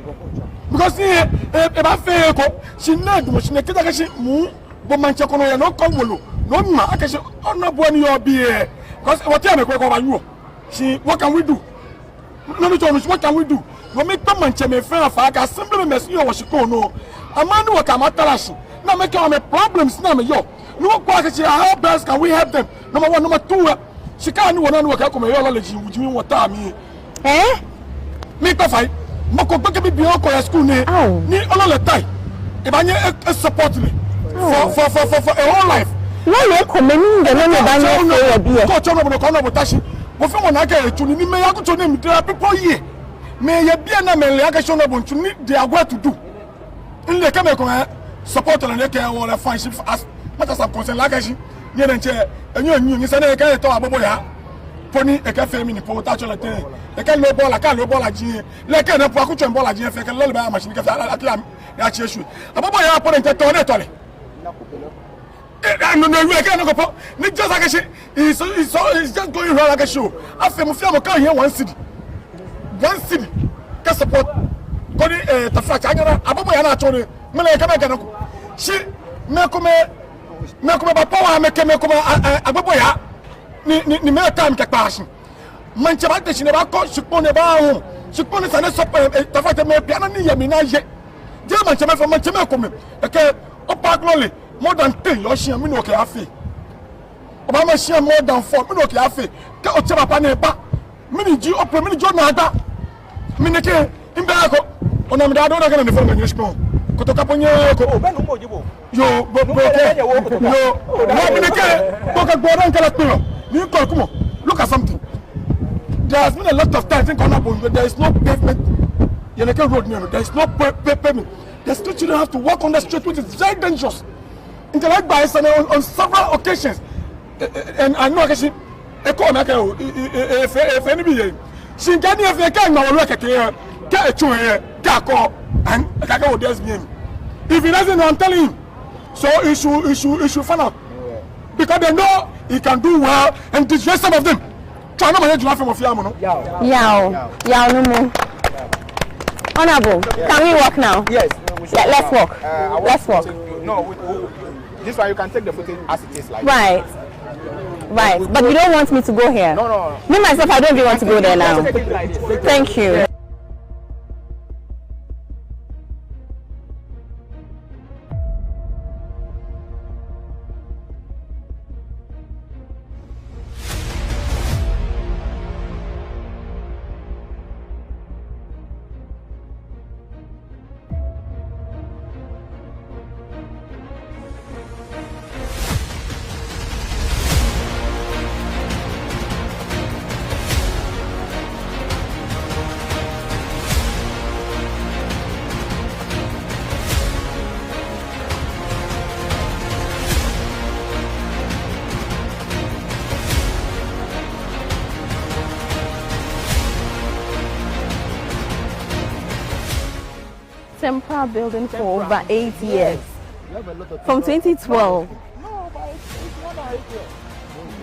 Because here, if I fail, she not much. She move, but Manchacono no come. No ma, I can say, oh no, when you be here, because what time I go you? See, what can we do? No, what can we do? We make them manche me fair for I simply mess you what she call no. A man who come at Talashi. Now make our problems now, yo. No quality, how best can we help them? Number 1, number 2, she can't do one work out with your knowledge. Would you what time? Eh? Make a fight. Moko go be beyond school ni all the time. If I support me for a whole life. No, you're commenting the name of Daniel beer. Coach on the corner of Tashi. But from when I get to me, may I go to name there are people here. May you be an American to need they are what to do. In the Cameroon, support and they can all find ship as much as I'm concerned. Like I see, you and you said, I can't talk about Pony a cafe mini for touch on the thing. They can low ball, I can't low ball like G. Like a Pacu and ball like G. I can low ball machine. That's your shoe. About my opponent at toilet. No, we can't go. Nick just like a shit. He's just going around like a show. I feel come here one city. Can support. Go to Fratch. I don't know. Tony. Malay she make power make Ababoya. Ni me time ke passion. Manchaba de she never call she pon about. She pon is an support. The fact me piano ni yaminaje. Je manchaba for manchaba come. Okay, opa globally. More than 10 you're sharing me no cafe. Obama share more than 4 me no cafe. Ke ochaba pa na ba. Me ji opre me jo na ada. Me ne ke imba ko. Ona me da do na ke na phone me respond. Ko to kaponye ko. Oba no mo jibo. Yo bo yo. Wa me ne ke ko ka gboran kala piro. Ni ko kumo. Look at something. There has been a lot of times in Honorable but there is no pavement. Yeneke road near. There is no pavement. The street children have to walk on the street which is very dangerous. Interact by on several occasions, and I know actually, if anybody, she can't even get my work at here, get a chore, call, and I go with name. If he doesn't know, I'm telling him. So he should find out because they know he can do well and disgrace some of them. Try not to manage to of Yamono. Yao, no more. Honorable, can we walk now? Yes. Let's walk. Let's walk. No, this one you can take the footage as it is like. Right. But you don't want me to go here? No. Me myself, I don't even want to go there now. Thank you. temporary building for over 8 years. From 2012. No, but it's more than 8 years.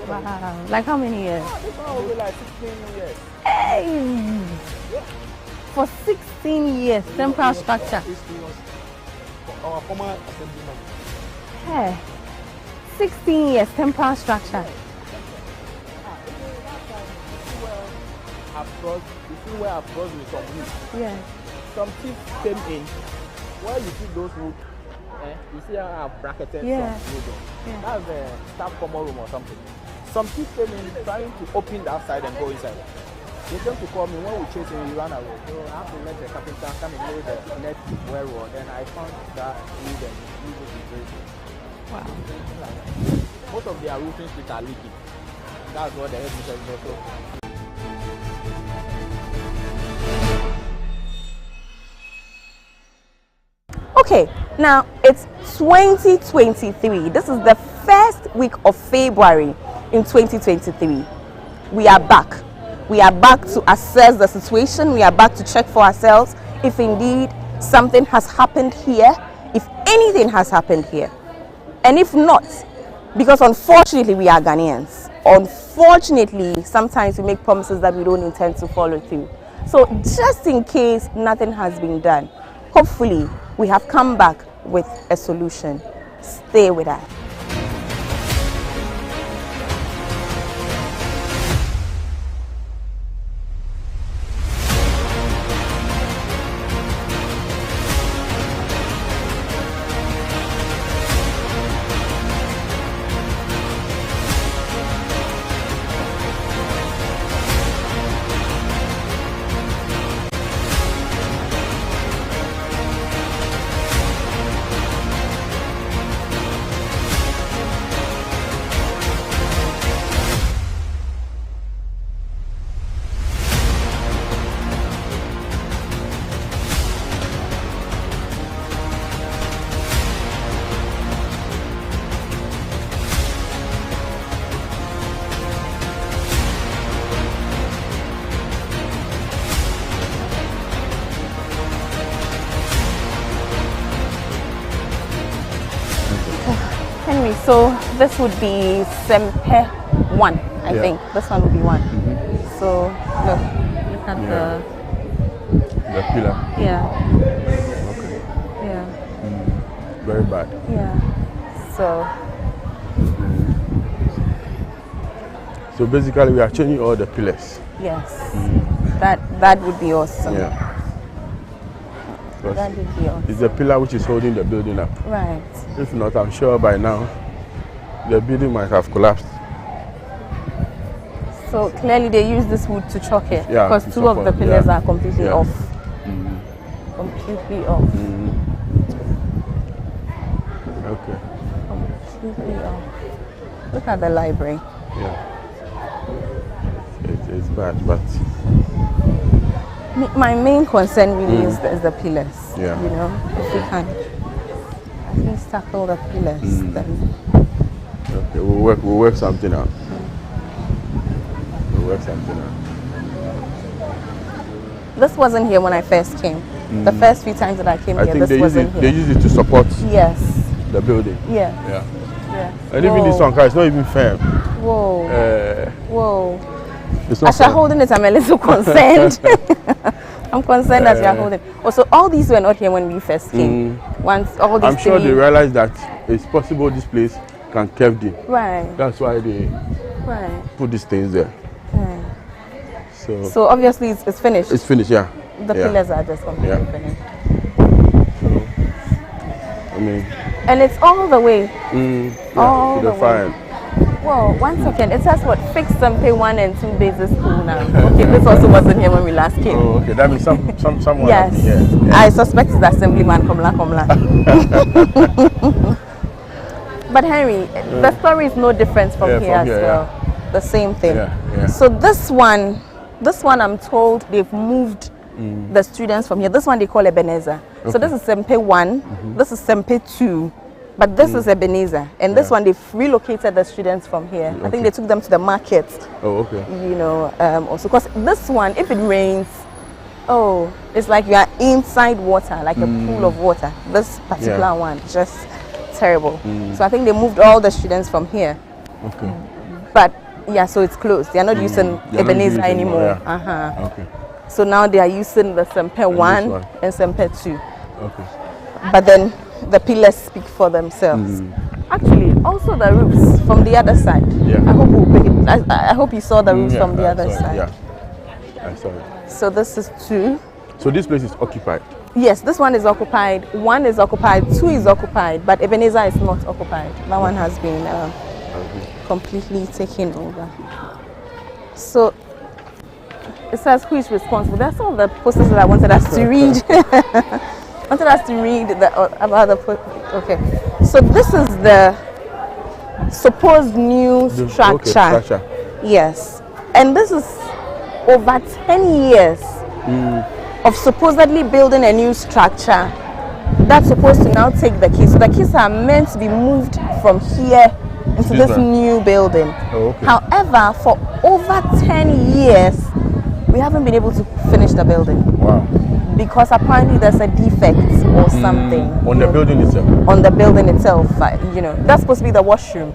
Wow. Like how many years? This one will be like 16 years. Hey! For 16 years, temporary structure. Our former assemblyman. Hey. 16 years, temporary structure. You see where I've crossed with some roots. Yeah. Some thieves came in. Where you see those roots, you see how I've bracketed Yeah. some roots. Yeah. That's the staff common room or something. Some thieves came in trying to open that side and go inside. They came to call me. When we chased him, he ran away. So I have to let the carpenter come and lay the net well. Then I found that wood and use it to break it. Wow. Most of their roofing sheets are leaking. That's what the head is also. Okay, now it's 2023. This is the first week of February in 2023. We are back. We are back to assess the situation. We are back to check for ourselves if indeed something has happened here, if anything has happened here. And if not, because unfortunately we are Ghanaians. Unfortunately, sometimes we make promises that we don't intend to follow through. So just in case nothing has been done, hopefully we have come back with a solution. Stay with us. Henry, so this would be Sempe 1, I think. This one would be 1. So look at the pillar. Yeah. Okay. Yeah. Very bad. Yeah. So So basically we are changing all the pillars. yes. That would be awesome. Yeah. That would be awesome. It's the pillar which is holding the building up. Right. If not, I'm sure by now the building might have collapsed. So clearly they use this wood to chalk it, Yeah, because to two of the support, pillars yeah. are completely Yeah. off. Completely off. Okay. Completely off. Look at the library. Yeah. It's bad, but My main concern really is the pillars. Yeah. You know, if we can at least tackle the pillars, then okay, we'll work something out. We'll work something out. this wasn't here when I first came. The first few times that I came I here, think this wasn't they here. use it to support Yes. the building. Yeah. Yeah. Yeah. And even this one, it's not even firm. Whoa. Whoa. It's not As you're firm. holding it, I'm a little concerned. I'm concerned that you're holding. Also, all these were not here when we first came. Once all these I'm sure three- they realize that it's possible this place can cave in. Right. That's why they Right. put these things there. Right. So, So obviously it's finished. it's finished, yeah. The Yeah. pillars are just completely Yeah. finished. I mean, And it's all the way. All to the the fire. Whoa, 1 second. It says what? Fixed and pay 1 and 2 basis school now. Okay, this also wasn't here when we last came. Oh, okay. That means someone. Yes. Yes. Yeah. I suspect it's the assemblyman, Komla Komla. But Henry, the story is no different from Yeah, here from as here, well. The same thing. Yeah, yeah. So this one I'm told they've moved the students from here. This one they call Ebenezer. So this is Sempe 1, this is Sempe 2, but this is Ebenezer. And this one they've relocated the students from here. I think they took them to the market. Oh, okay. You know, also because this one, if it rains, Oh, it's like you are inside water, like a pool of water. This particular one, just terrible. So I think they moved all the students from here. Okay. But yeah, so it's closed. They are not using Ebenezer anymore. Okay. So now they are using the Semper 1 and Semper 2. Okay. But then the pillars speak for themselves. Actually, also the roofs from the other side. Yeah. I hope you saw the roofs from the other side. Yeah, I saw it. So this is 2. So this place is occupied? Yes, this one is occupied. 1 is occupied. 2 is occupied. But Ebenezer is not occupied. That one has been completely taken over. So it says who is responsible. That's all the posters that I wanted us to read. Wanted us to read about the okay. So this is the supposed new structure. Okay, structure. Yes, and this is over 10 years of supposedly building a new structure that's supposed to now take the keys. So the keys are meant to be moved from here into this new building. Oh, okay. However, for over 10 years, we haven't been able to finish the building. Wow. Because apparently there's a defect or something. On the building itself? On the building itself, you know. That's supposed to be the washroom.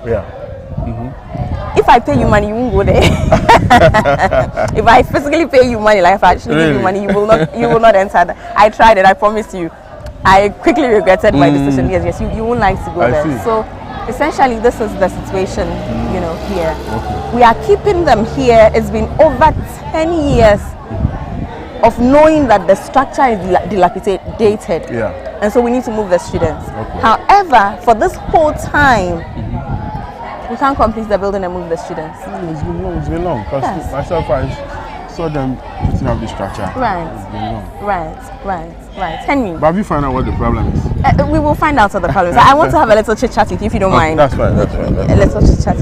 Yeah. If I pay you money, you won't go there. If I physically pay you money, like if I actually give you money, you will not enter. I tried it, I promise you. I quickly regretted my decision. Yes, you won't like to go there. See. So essentially this is the situation, you know, here. Okay. We are keeping them here. It's been over 10 years of knowing that the structure is dilapidated. Yeah. And so we need to move the students. Okay. However, for this whole time, we can't complete the building and move the students. It's been long. Because myself, I saw them putting up the structure. Right. It's been long. Right. Henry. But have you found out what the problem is? We will find out what the problem is. I want to have a little chit chat with you if you don't mind. That's fine. A little chit chat.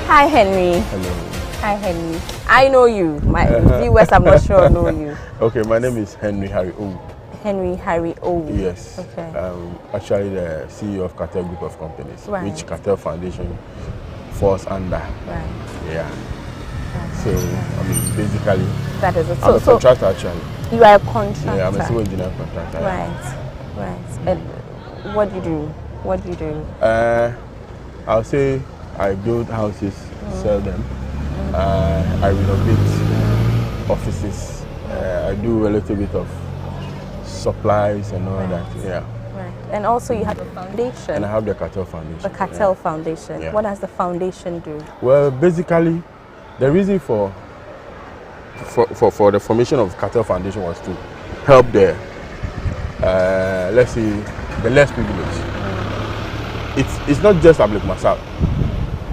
Hi, Henry. Hello. Hi, Henry. I know you. My viewers, I'm not sure, know you. Okay, my name is Henry Harry O. Henry Harry O. Yes. Okay. Actually the CEO of Cartel Group of Companies, Right. which Cartel Foundation falls under. Right. Yeah. So, I mean, basically, That is it. I'm a contractor actually. You are a contractor. Yeah, I'm a civil engineer contractor. Right. And what do you do? I'll say I build houses, sell them. I renovate offices. I do a little bit of supplies and all that. Yeah. Right. And also you have a foundation. And I have the Cartel Foundation. The Cartel Foundation. Yeah. What does the foundation do? Well, basically, the reason for the formation of Cartel Foundation was to help the, let's say, the less privileged. It's not just Ablik Masal,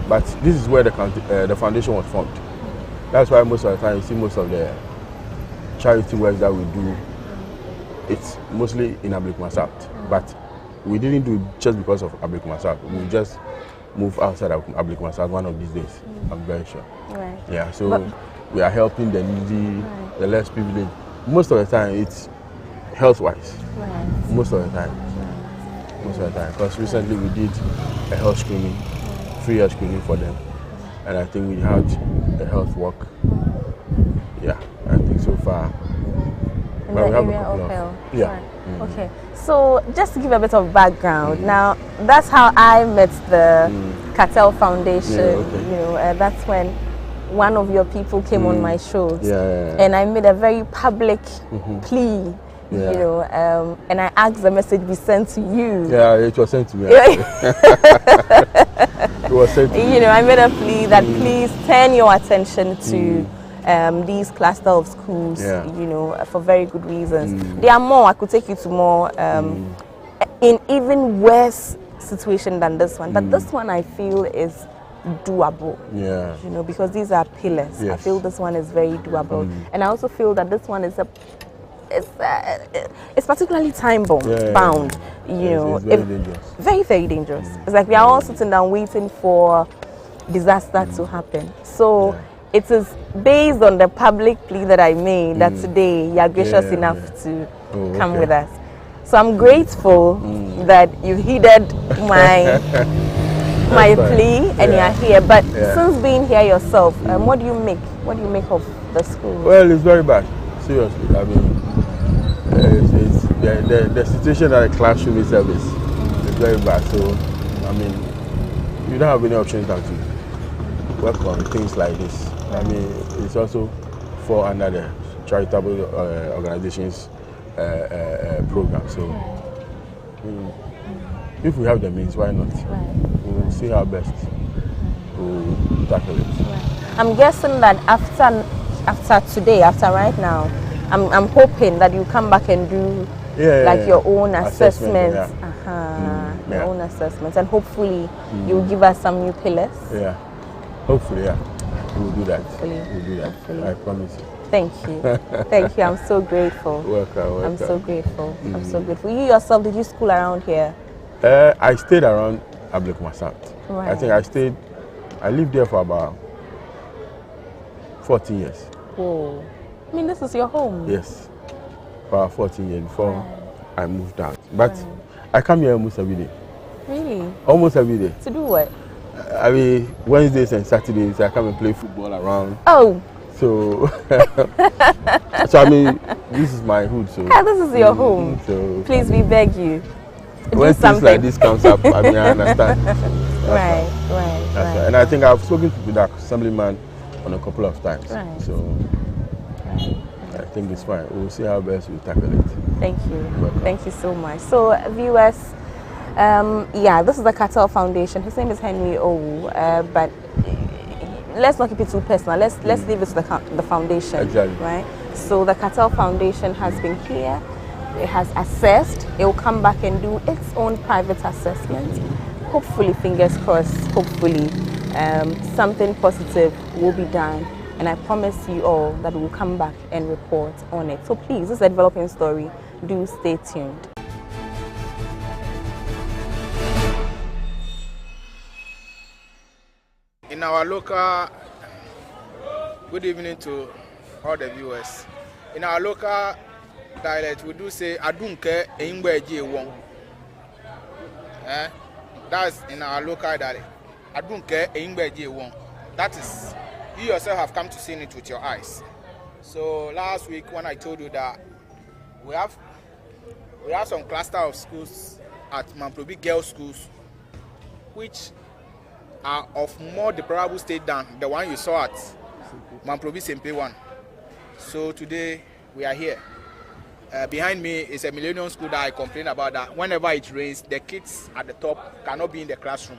but this is where the foundation was formed. That's why most of the time you see most of the charity work that we do, it's mostly in Ablik Masal. But we didn't do it just because of Ablik Masal. We just move outside of Ablik Masal one of these days. I'm very sure. Right. Yeah, so we are helping the needy, the less privileged. Most of the time it's health-wise. Right. Most of the time. Because recently we did a health screening, free health screening for them. And I think we had a health walk. Yeah, I think so far. In But the we have a area couple of health. Yeah. Right. Okay. So just to give a bit of background, now that's how I met the Cartel Foundation. Yeah, okay. You know, that's when one of your people came on my shows, and I made a very public plea. You know, and I asked the message be sent to you. Yeah, it was sent to me. It was sent to me. You know, I made a plea that please turn your attention to these cluster of schools, you know, for very good reasons. There are more, I could take you to more in even worse situation than this one. But this one I feel is doable. Yeah. You know, because these are pillars. I feel this one is very doable. And I also feel that this one is it's particularly time bound. You know, it's very dangerous. Very, very dangerous. It's like we are all sitting down waiting for disaster to happen. So it is based on the public plea that I made that today you are gracious enough to come with us. So I'm grateful that you heeded my plea and you are here. But since being here yourself, what do you make? What do you make of the school? Well, it's very bad. Seriously, I mean, it's the situation at the classroom itself is very bad. So, I mean, you don't have any options than to work on things like this. I mean, it's also fall under the charitable organizations program. So, I mean, if we have the means, why not? We will see our best to tackle it. I'm guessing that after today, after right now, I'm hoping that you come back and do your own assessments. Your own assessments, and hopefully you'll give us some new pillars. Yeah, hopefully, we'll do that. We'll do that. Hopefully. I promise you. Thank you. Thank you. I'm so grateful. Welcome. I'm so grateful. I'm so grateful. You yourself, did you school around here? I stayed around Ablekuma South. Right. I think I lived there for about 14 years. Whoa. I mean, this is your home. Yes. For about 14 years before I moved out. But I come here almost every day. Really? Almost every day. To do what? I mean, Wednesdays and Saturdays, I come and play football around. Oh. So, I mean, this is my hood. So this is your home. So please, we beg you. When things like this comes up, I mean, I understand. Right. And I think I've spoken to the assemblyman on a couple of times. Right. So I think it's fine. We'll see how best we tackle it. Thank you. Thank you so much. So viewers, this is the Cartel Foundation. His name is Henry Owu, but let's not keep it too personal. Let's leave it to the foundation. Exactly. Right. So the Cartel Foundation has been here. It has assessed. It will come back and do its own private assessment. Hopefully, fingers crossed. Hopefully, something positive will be done. And I promise you all that we will come back and report on it. So please, this is a developing story. Do stay tuned. In our local, good evening to all the viewers. In our local dialect, we do say, "Adunke eingbeji won." That's in our local dialect. Adunke eingbeji won. That is, you yourself have come to see it with your eyes. So last week when I told you that we have some cluster of schools at Mamprobi girls' schools, which are of more deplorable state than the one you saw at Mamprobi Sempe 1. So today we are here. Behind me is a Millennium School that I complained about, that whenever it rains, the kids at the top cannot be in the classroom.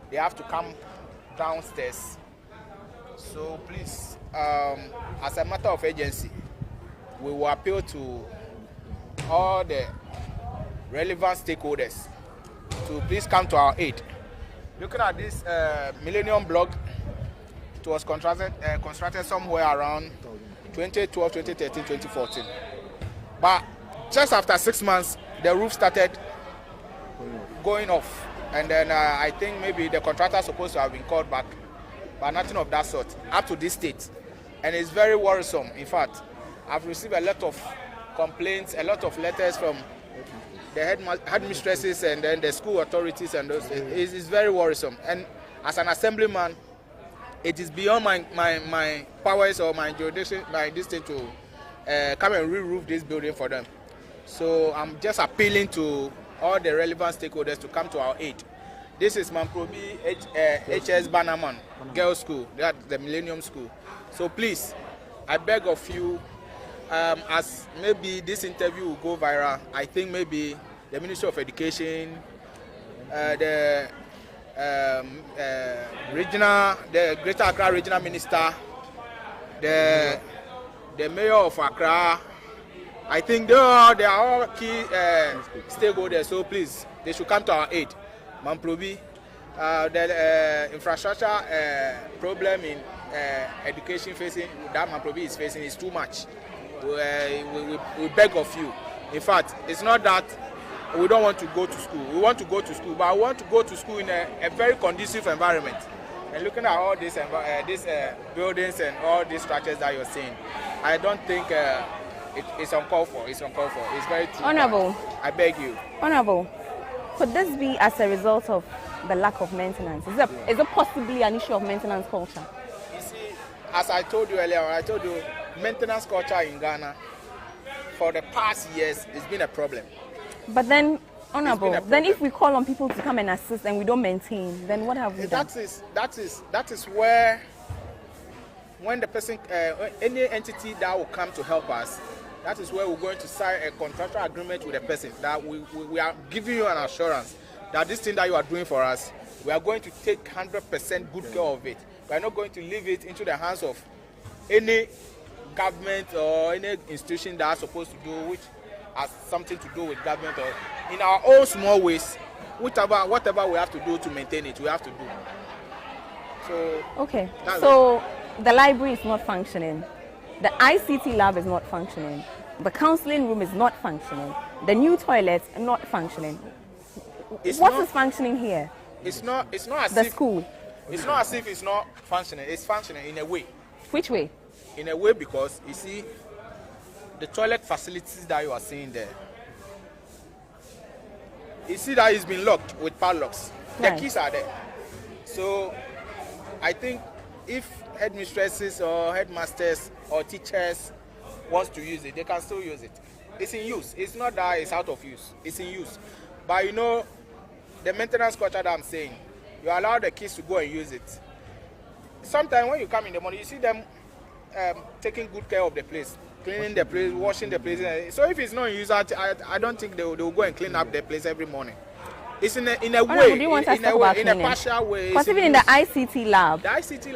They have to come downstairs. So please, as a matter of urgency, we will appeal to all the relevant stakeholders to please come to our aid. Looking at this Millennium Block, it was constructed somewhere around 2012, 2013, 2014. But just after 6 months, the roof started going off. And then I think maybe the contractor is supposed to have been called back, but nothing of that sort up to this state. And it's very worrisome. In fact, I've received a lot of complaints, a lot of letters from the headmistresses and then the school authorities, and those. It's very worrisome. And as an assemblyman, it is beyond my powers or my jurisdiction, my distance to come and re-roof this building for them. So I'm just appealing to all the relevant stakeholders to come to our aid. This is Mamprobi HS Bannerman Girls School, that's the Millennium School. So please, I beg of you, as maybe this interview will go viral, I think maybe the Ministry of Education, the Greater Accra Regional Minister, the Mayor of Accra, I think they are all key stakeholders. So please, they should come to our aid. Mamprobi, the infrastructure problem in education facing that Mamprobi is facing is too much. We beg of you. In fact, it's not that we don't want to go to school. We want to go to school, but we want to go to school in a very conducive environment. And looking at all these buildings and all these structures that you're seeing, I don't think it's uncalled for. It's uncalled for. It's very true. Honorable. I beg you. Honorable, could this be as a result of the lack of maintenance? Is it possibly an issue of maintenance culture? You see, as I told you earlier, maintenance culture in Ghana for the past years has been a problem. But then, Honorable, then if we call on people to come and assist and we don't maintain, then what have we done? That is where, when the person, any entity that will come to help us, that is where we're going to sign a contractual agreement with the person that we are giving you an assurance that this thing that you are doing for us, we are going to take 100% good care of it. We are not going to leave it into the hands of any government or any institution that are supposed to do, which has something to do with government, or in our own small ways, whatever we have to do to maintain it, we have to do. So okay, so the library is not functioning, the ICT lab is not functioning, the counseling room is not functioning, the new toilets are not functioning. What is functioning here? It's not as the if school. It's not as if it's not functioning. It's functioning in a way. Which way? In a way, because you see, the toilet facilities that you are seeing there, you see that it's been locked with padlocks. Right. The keys are there. So I think if headmistresses or headmasters or teachers wants to use it, they can still use it. It's in use. It's not that it's out of use. It's in use. But you know, the maintenance culture that I'm saying, you allow the kids to go and use it. Sometimes when you come in the morning, you see them taking good care of the place, cleaning the place, washing the place. So if it's not in use, I don't think they will go and clean up the place every morning. It's in a way, in a partial way. But even in the ICT lab,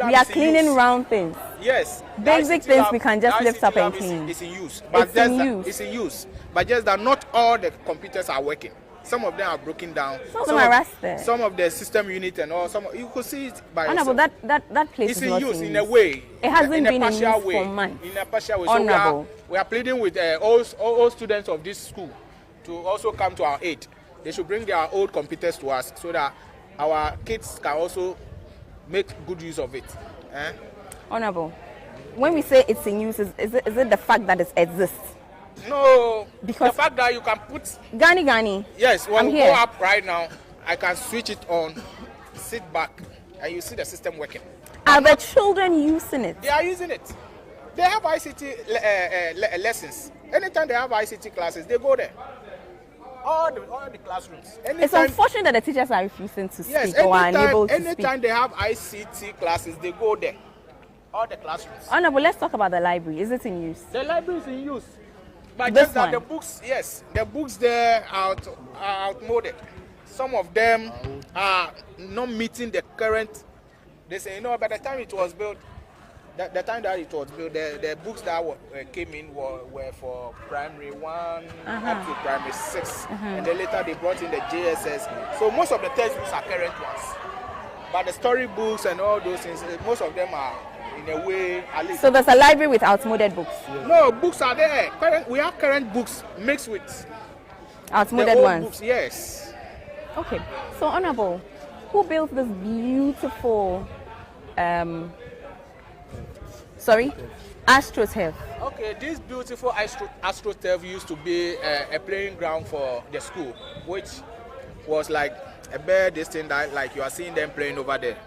we are cleaning round things. Yes. Basic things we can just lift up and clean. It's in use. But it's in use. But just that not all the computers are working. Some of them are broken down. Some of them are rusted. Some of the system unit and all. You could see it by yourself. Honorable, that place is not in use. In a way. It hasn't been in use way. for months. In a partial way. Honorable. So we are pleading with all students of this school to also come to our aid. They should bring their old computers to us so that our kids can also make good use of it. Honorable, when we say it's in use, is it the fact that it exists? No, because the fact that you can put Gani. Yes, when we here. go up right now, I can switch it on, sit back, and you see the system working. Are the children using it? They are using it. They have ICT lessons. Anytime they have ICT classes, they go there. All the classrooms. It's unfortunate that the teachers are refusing to speak or are unable to speak. Anytime they have ICT classes, they go there. All the classrooms. Honorable, let's talk about the library. Is it in use? The library is in use. But This just that one? the books, yes, the books there are outmoded. Some of them are not meeting the current. They say, by the time it was built, the time that it was built, the books that came in were for primary 1 up to primary 6. And then later they brought in the JSS. So most of the textbooks are current ones. But the storybooks and all those things, most of them are in a way, at least. So there's a library with outmoded books? No, books are there. We have current books mixed with outmoded old ones? Books, yes. Okay. So, Honorable, who built this beautiful, AstroTurf? Okay, this beautiful AstroTurf used to be a playing ground for the school, which was like a bare distance that like you are seeing them playing over there.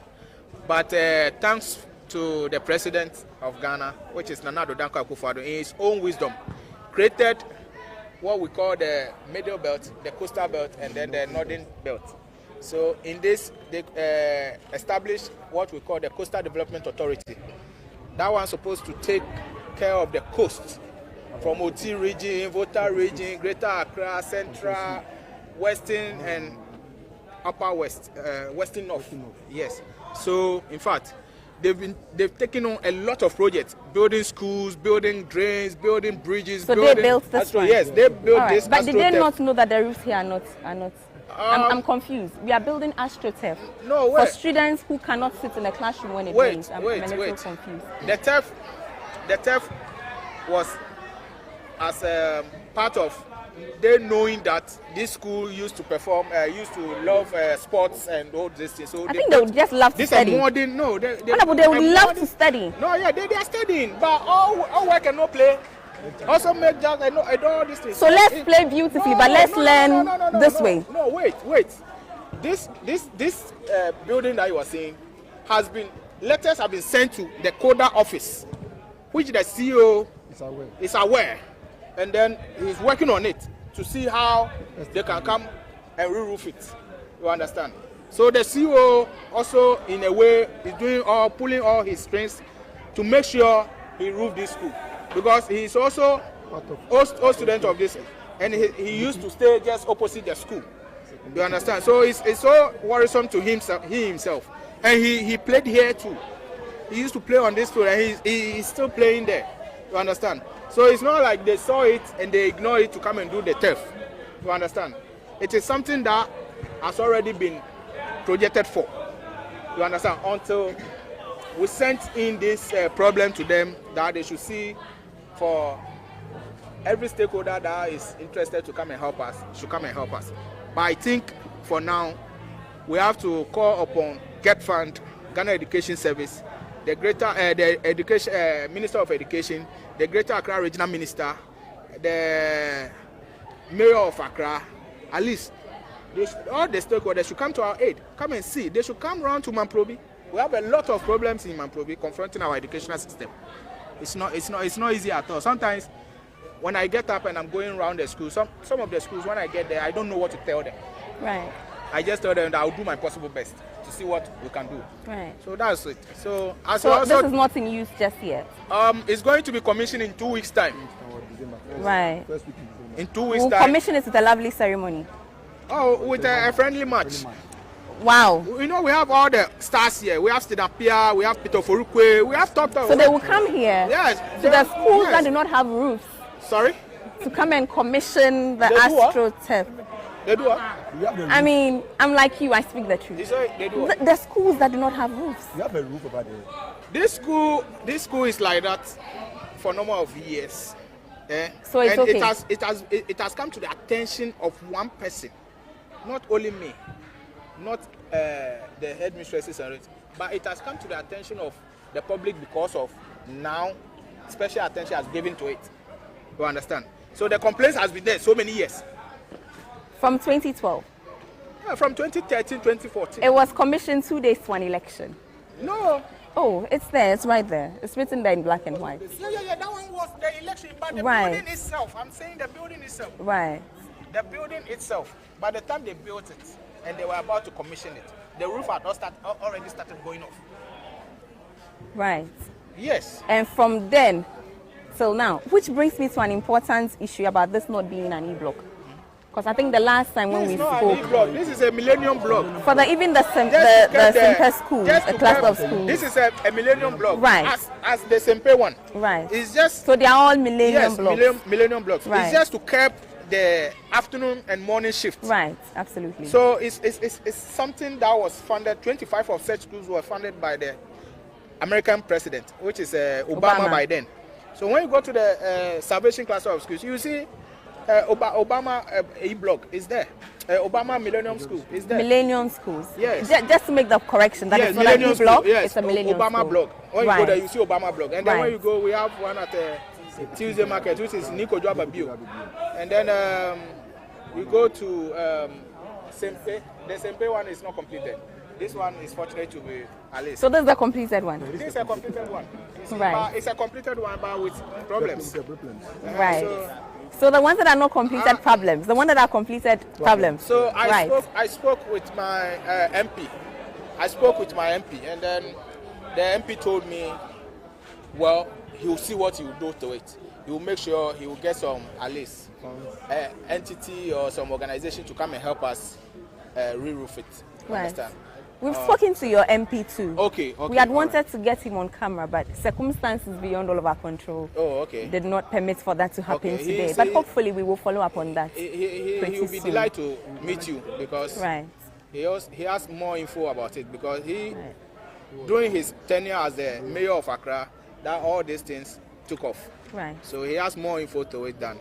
But thanks to the president of Ghana, which is Nana Addo Dankwa Akufo-Addo, in his own wisdom, created what we call the middle belt, the coastal belt, and then the northern belt. So in this, they established what we call the Coastal Development Authority. That one's supposed to take care of the coast from OT region, Volta region, Greater Accra, Central, Western, and Upper West, Western North. Yes. So in fact, they've taken on a lot of projects, building schools, building drains, building bridges. So building they built this one? Yes, they built this. But did they not know that the roofs here are not? I'm confused. We are building AstroTurf for students who cannot sit in a classroom when it rains. I'm a little confused. The turf was as a part of they knowing that this school used to perform, used to love sports and all these things. So I think they would just love to study. Modern, no, they would love to study. No, yeah, they are studying, but all work and no play. Also make just I do all these things. So let's play beautifully, but let's learn this way. No, wait. This building that you are seeing letters have been sent to the CODA office, which the CEO is aware, and then he's working on it to see how they can come and re-roof it. You understand? So the CEO also, in a way, is pulling all his strengths to make sure he roof this school, because he's also old student of this, and he used to stay just opposite the school. You understand? So it's so worrisome to himself. And he played here too. He used to play on this field, and he's still playing there. You understand? So it's not like they saw it and they ignored it to come and do the turf. You understand? It is something that has already been projected for. You understand? Until we sent in this problem to them that they should see for every stakeholder that is interested to come and help us, should come and help us. But I think for now, we have to call upon Get Fund, Ghana Education Service, the Minister of Education, the Greater Accra Regional Minister, the Mayor of Accra, at least all the stakeholders should come to our aid. Come and see. They should come around to Mamprobi. We have a lot of problems in Mamprobi confronting our educational system. It's not easy at all. Sometimes when I get up and I'm going around the schools, some of the schools, when I get there, I don't know what to tell them. Right. I just tell them that I'll do my possible best to see what we can do. Right. So that's it. So this is not in use just yet. It's going to be commissioned in 2 weeks' time. Right. In 2 weeks' We'll time. commission it with a lovely ceremony. Oh, with a friendly match. Wow. You know, we have all the stars here. We have Stidapia, we have Peter Forukwe, we have Doctor. So they will come here. Yes. To the schools that do not have roofs. Sorry? To come and commission the AstroTurf. They do what? I mean, I'm like you, I speak the truth. They do what? The schools that do not have roofs. You have a roof over there. This school is like that for a number of years. So it's okay. It has come to the attention of one person, not only me, not the headmistresses and it, but it has come to the attention of the public because of now special attention has given to it. You understand? So the complaints has been there so many years. From 2012? Yeah, from 2013, 2014. It was commissioned 2 days to an election. No. Oh, it's there. It's right there. It's written there in black and white. Yeah. That one was the election, but the right. building itself. I'm saying the building itself. Right. The building itself. By the time they built it and they were about to commission it, the roof had already started going off. Right. Yes. And from then till now, which brings me to an important issue about this not being an E-block. Because I think the last time when we spoke, this is a millennium block. For even the Sempe school, a cluster of schools. This is a millennium block. Right. As the Sempe one. Right. It's just. So they are all millennium blocks. Millennium blocks. Right. It's just to curb the afternoon and morning shift. Right. Absolutely. So it's something that was funded. 25 of such schools were funded by the American president, which is Obama by then. So when you go to the Salvation cluster of schools, you see. Obama E-block is there. Obama Millennium School is there. Millennium schools. Yes. Just to make the correction, that is not an E-block. Yes. It's a Millennium Obama school. block. When you go there, you see Obama block, and then when you go, we have one at Tuesday Market, which is Nico Joaba Bio, and then we go to Sempe. The Sempe one is not completed. This one is fortunate to be at least. So this is the completed one. This is a completed one. Right. It's a completed one, but with problems. Right. So the ones that are not completed problems, the ones that are completed problems. So right. I spoke with my MP. I spoke with my MP, and then the MP told me, well, he will see what he will do to it. He will make sure he will get some, at least, entity or some organization to come and help us re-roof it. Right. Understand? We've spoken to your MP too. Okay. We had wanted to get him on camera, but circumstances beyond all of our control did not permit for that to happen today. But hopefully we will follow up on that. He will be delighted to meet you because he has more info about it because during his tenure as the mayor of Accra, that all these things took off. Right. So he has more info to it than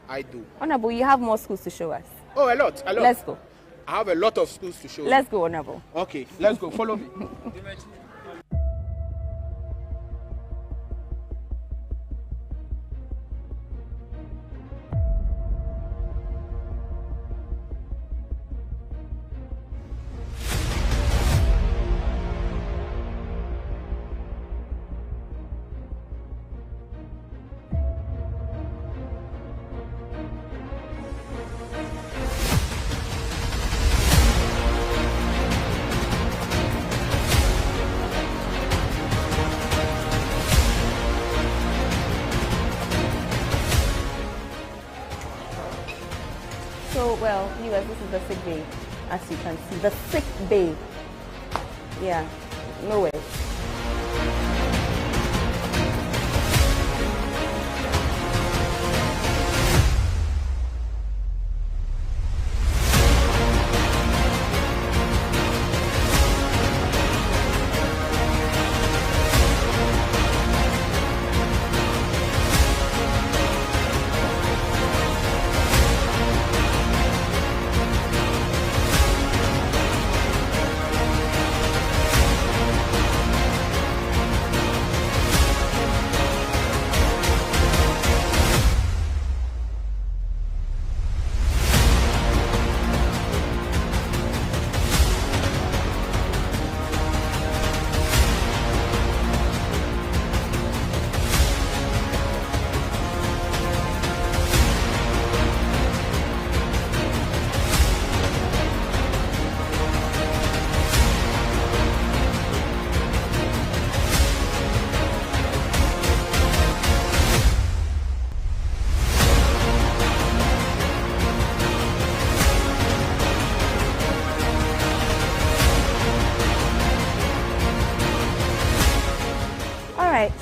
I do. Honorable, you have more schools to show us. Oh, a lot. Let's go. I have a lot of schools to show. Let's go, Honorable. Okay, let's go. Follow me. So, well, viewers, this is the sick bay, as you can see. The sick bay. Yeah, no way.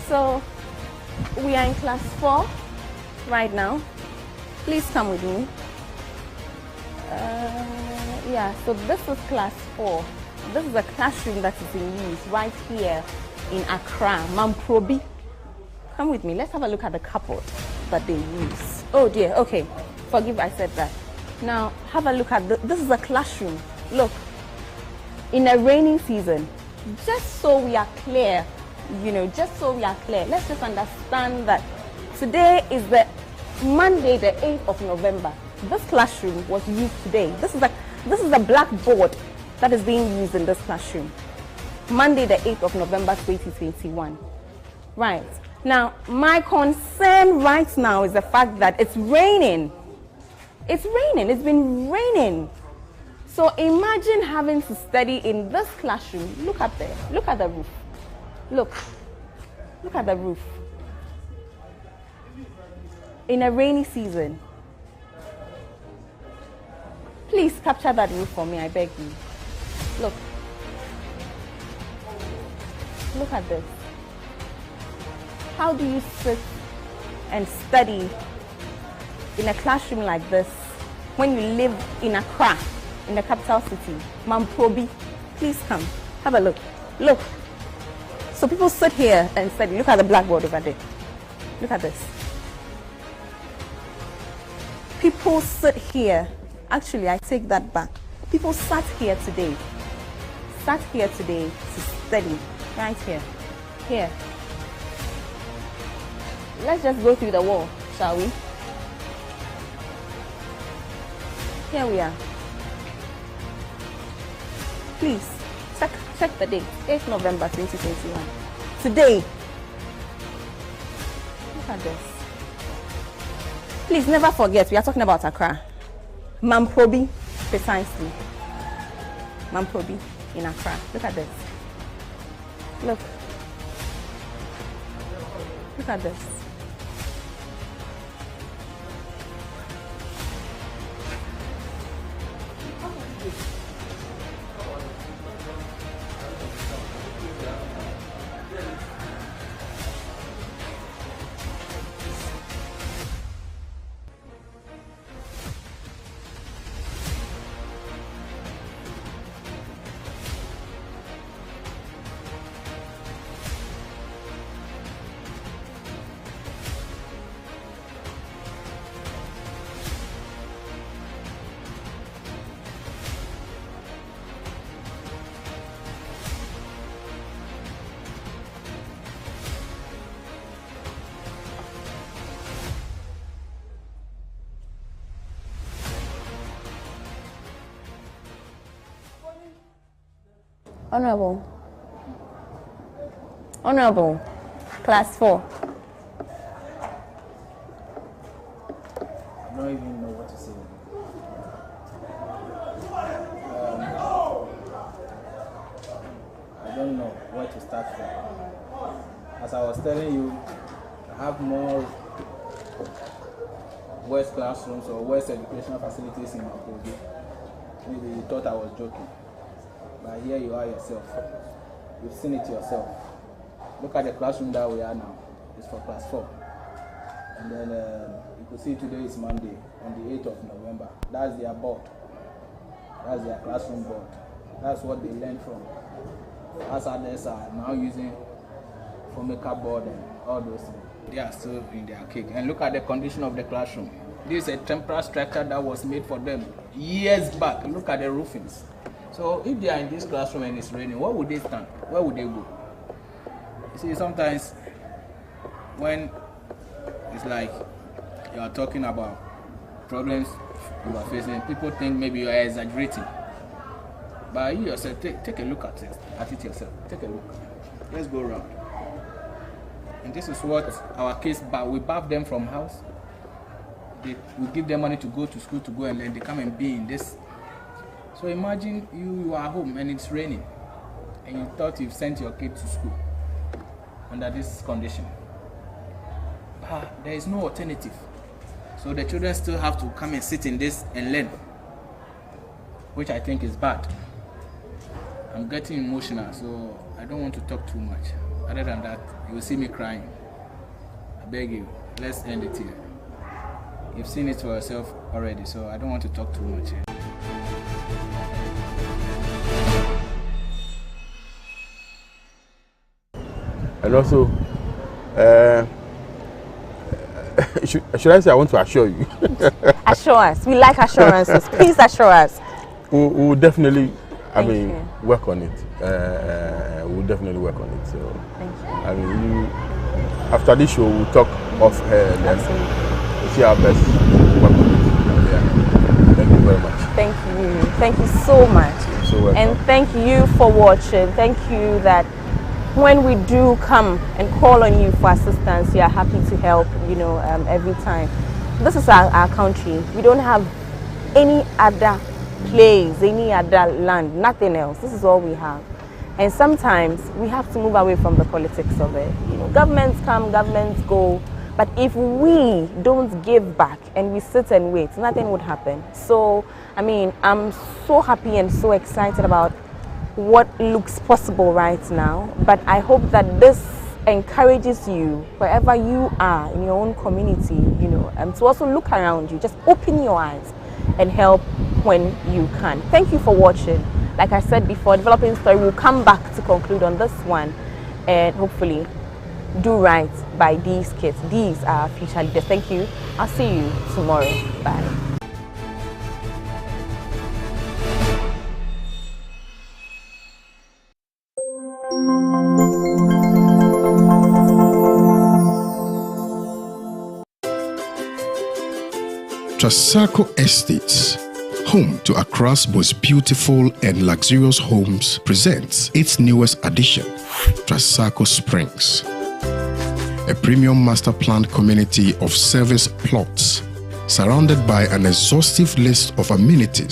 So we are in class 4 right now. Please come with me. Yeah, so this is class 4. This is a classroom that is in use right here in Accra, Mamprobi. Come with me. Let's have a look at the cupboard that they use. Oh dear, okay. Forgive I said that. Now have a look at this is a classroom. Look, in a rainy season, just so we are clear, just so we are clear, let's just understand that today is the Monday, the 8th of November. This classroom was used today. This is a blackboard that is being used in this classroom. Monday, the 8th of November, 2021. Right. Now, my concern right now is the fact that it's raining. It's raining. It's been raining. So imagine having to study in this classroom. Look up there. Look at the roof. Look at the roof. In a rainy season. Please capture that roof for me, I beg you. Look at this. How do you sit and study in a classroom like this when you live in Accra, in the capital city, Mamprobi? Please come, have a look. Look. So people sit here and study. Look at the blackboard over there. Look at this. People sit here. Actually, I take that back. People sat here today to study. Right here. Here. Let's just go through the wall, shall we? Here we are. Please, check the date. 8th November 2021. Today. Look at this. Please never forget, we are talking about Accra. Mamprobi, precisely. Mamprobi in Accra. Look at this. Look. Look at this. Honorable, class 4. I don't even know what to say. I don't know where to start from. As I was telling you, I have more worse classrooms or worse educational facilities in my program. Maybe you thought I was joking. But here you are yourself. You've seen it yourself. Look at the classroom that we are now. It's for class 4. And then you could see today is Monday, on the 8th of November. That's their board. That's their classroom board. That's what they learned from. As others are now using Formica board and all those things. They are still in their cake. And look at the condition of the classroom. This is a temporary structure that was made for them years back. Look at the roofings. So if they are in this classroom and it's raining, where would they stand? Where would they go? You see, sometimes when it's like you are talking about problems you are facing, people think maybe you are exaggerating. But you yourself, take a look at it yourself. Take a look. Let's go around. And this is what our kids bath. We bath them from house. We give them money to go to school to go and learn. They come and be in this. So imagine you are home and it's raining and you thought you've sent your kid to school under this condition. There is no alternative. So the children still have to come and sit in this and learn, which I think is bad. I'm getting emotional, so I don't want to talk too much. Other than that, you will see me crying. I beg you, let's end it here. You've seen it for yourself already, so I don't want to talk too much here. And also, should I say I want to assure you? Assure us. We like assurances. Please assure us. We'll definitely, Thank you. work on it. We'll definitely work on it. So, Thank you. I mean, after this show, we'll talk off then Absolutely. we'll see our best to work on it. Yeah. Thank you very much. Thank you. Thank you so much. You're so welcome. And thank you for watching. Thank you that when we do come and call on you for assistance, you are happy to help, every time. This is our country. We don't have any other place, any other land, nothing else. This is all we have. And sometimes we have to move away from the politics of it. Governments come, governments go. But if we don't give back and we sit and wait, nothing would happen. So, I'm so happy and so excited about what looks possible right now, but I hope that this encourages you wherever you are in your own community, to also look around you. Just open your eyes and help when you can. Thank you for watching. Like I said before, Developing Story will come back to conclude on this one and hopefully do right by these kids. These are our future leaders. Thank you. I'll see you tomorrow. Bye. Trasacco Estates, home to Accra's most beautiful and luxurious homes, presents its newest addition, Trasacco Springs, a premium master planned community of service plots surrounded by an exhaustive list of amenities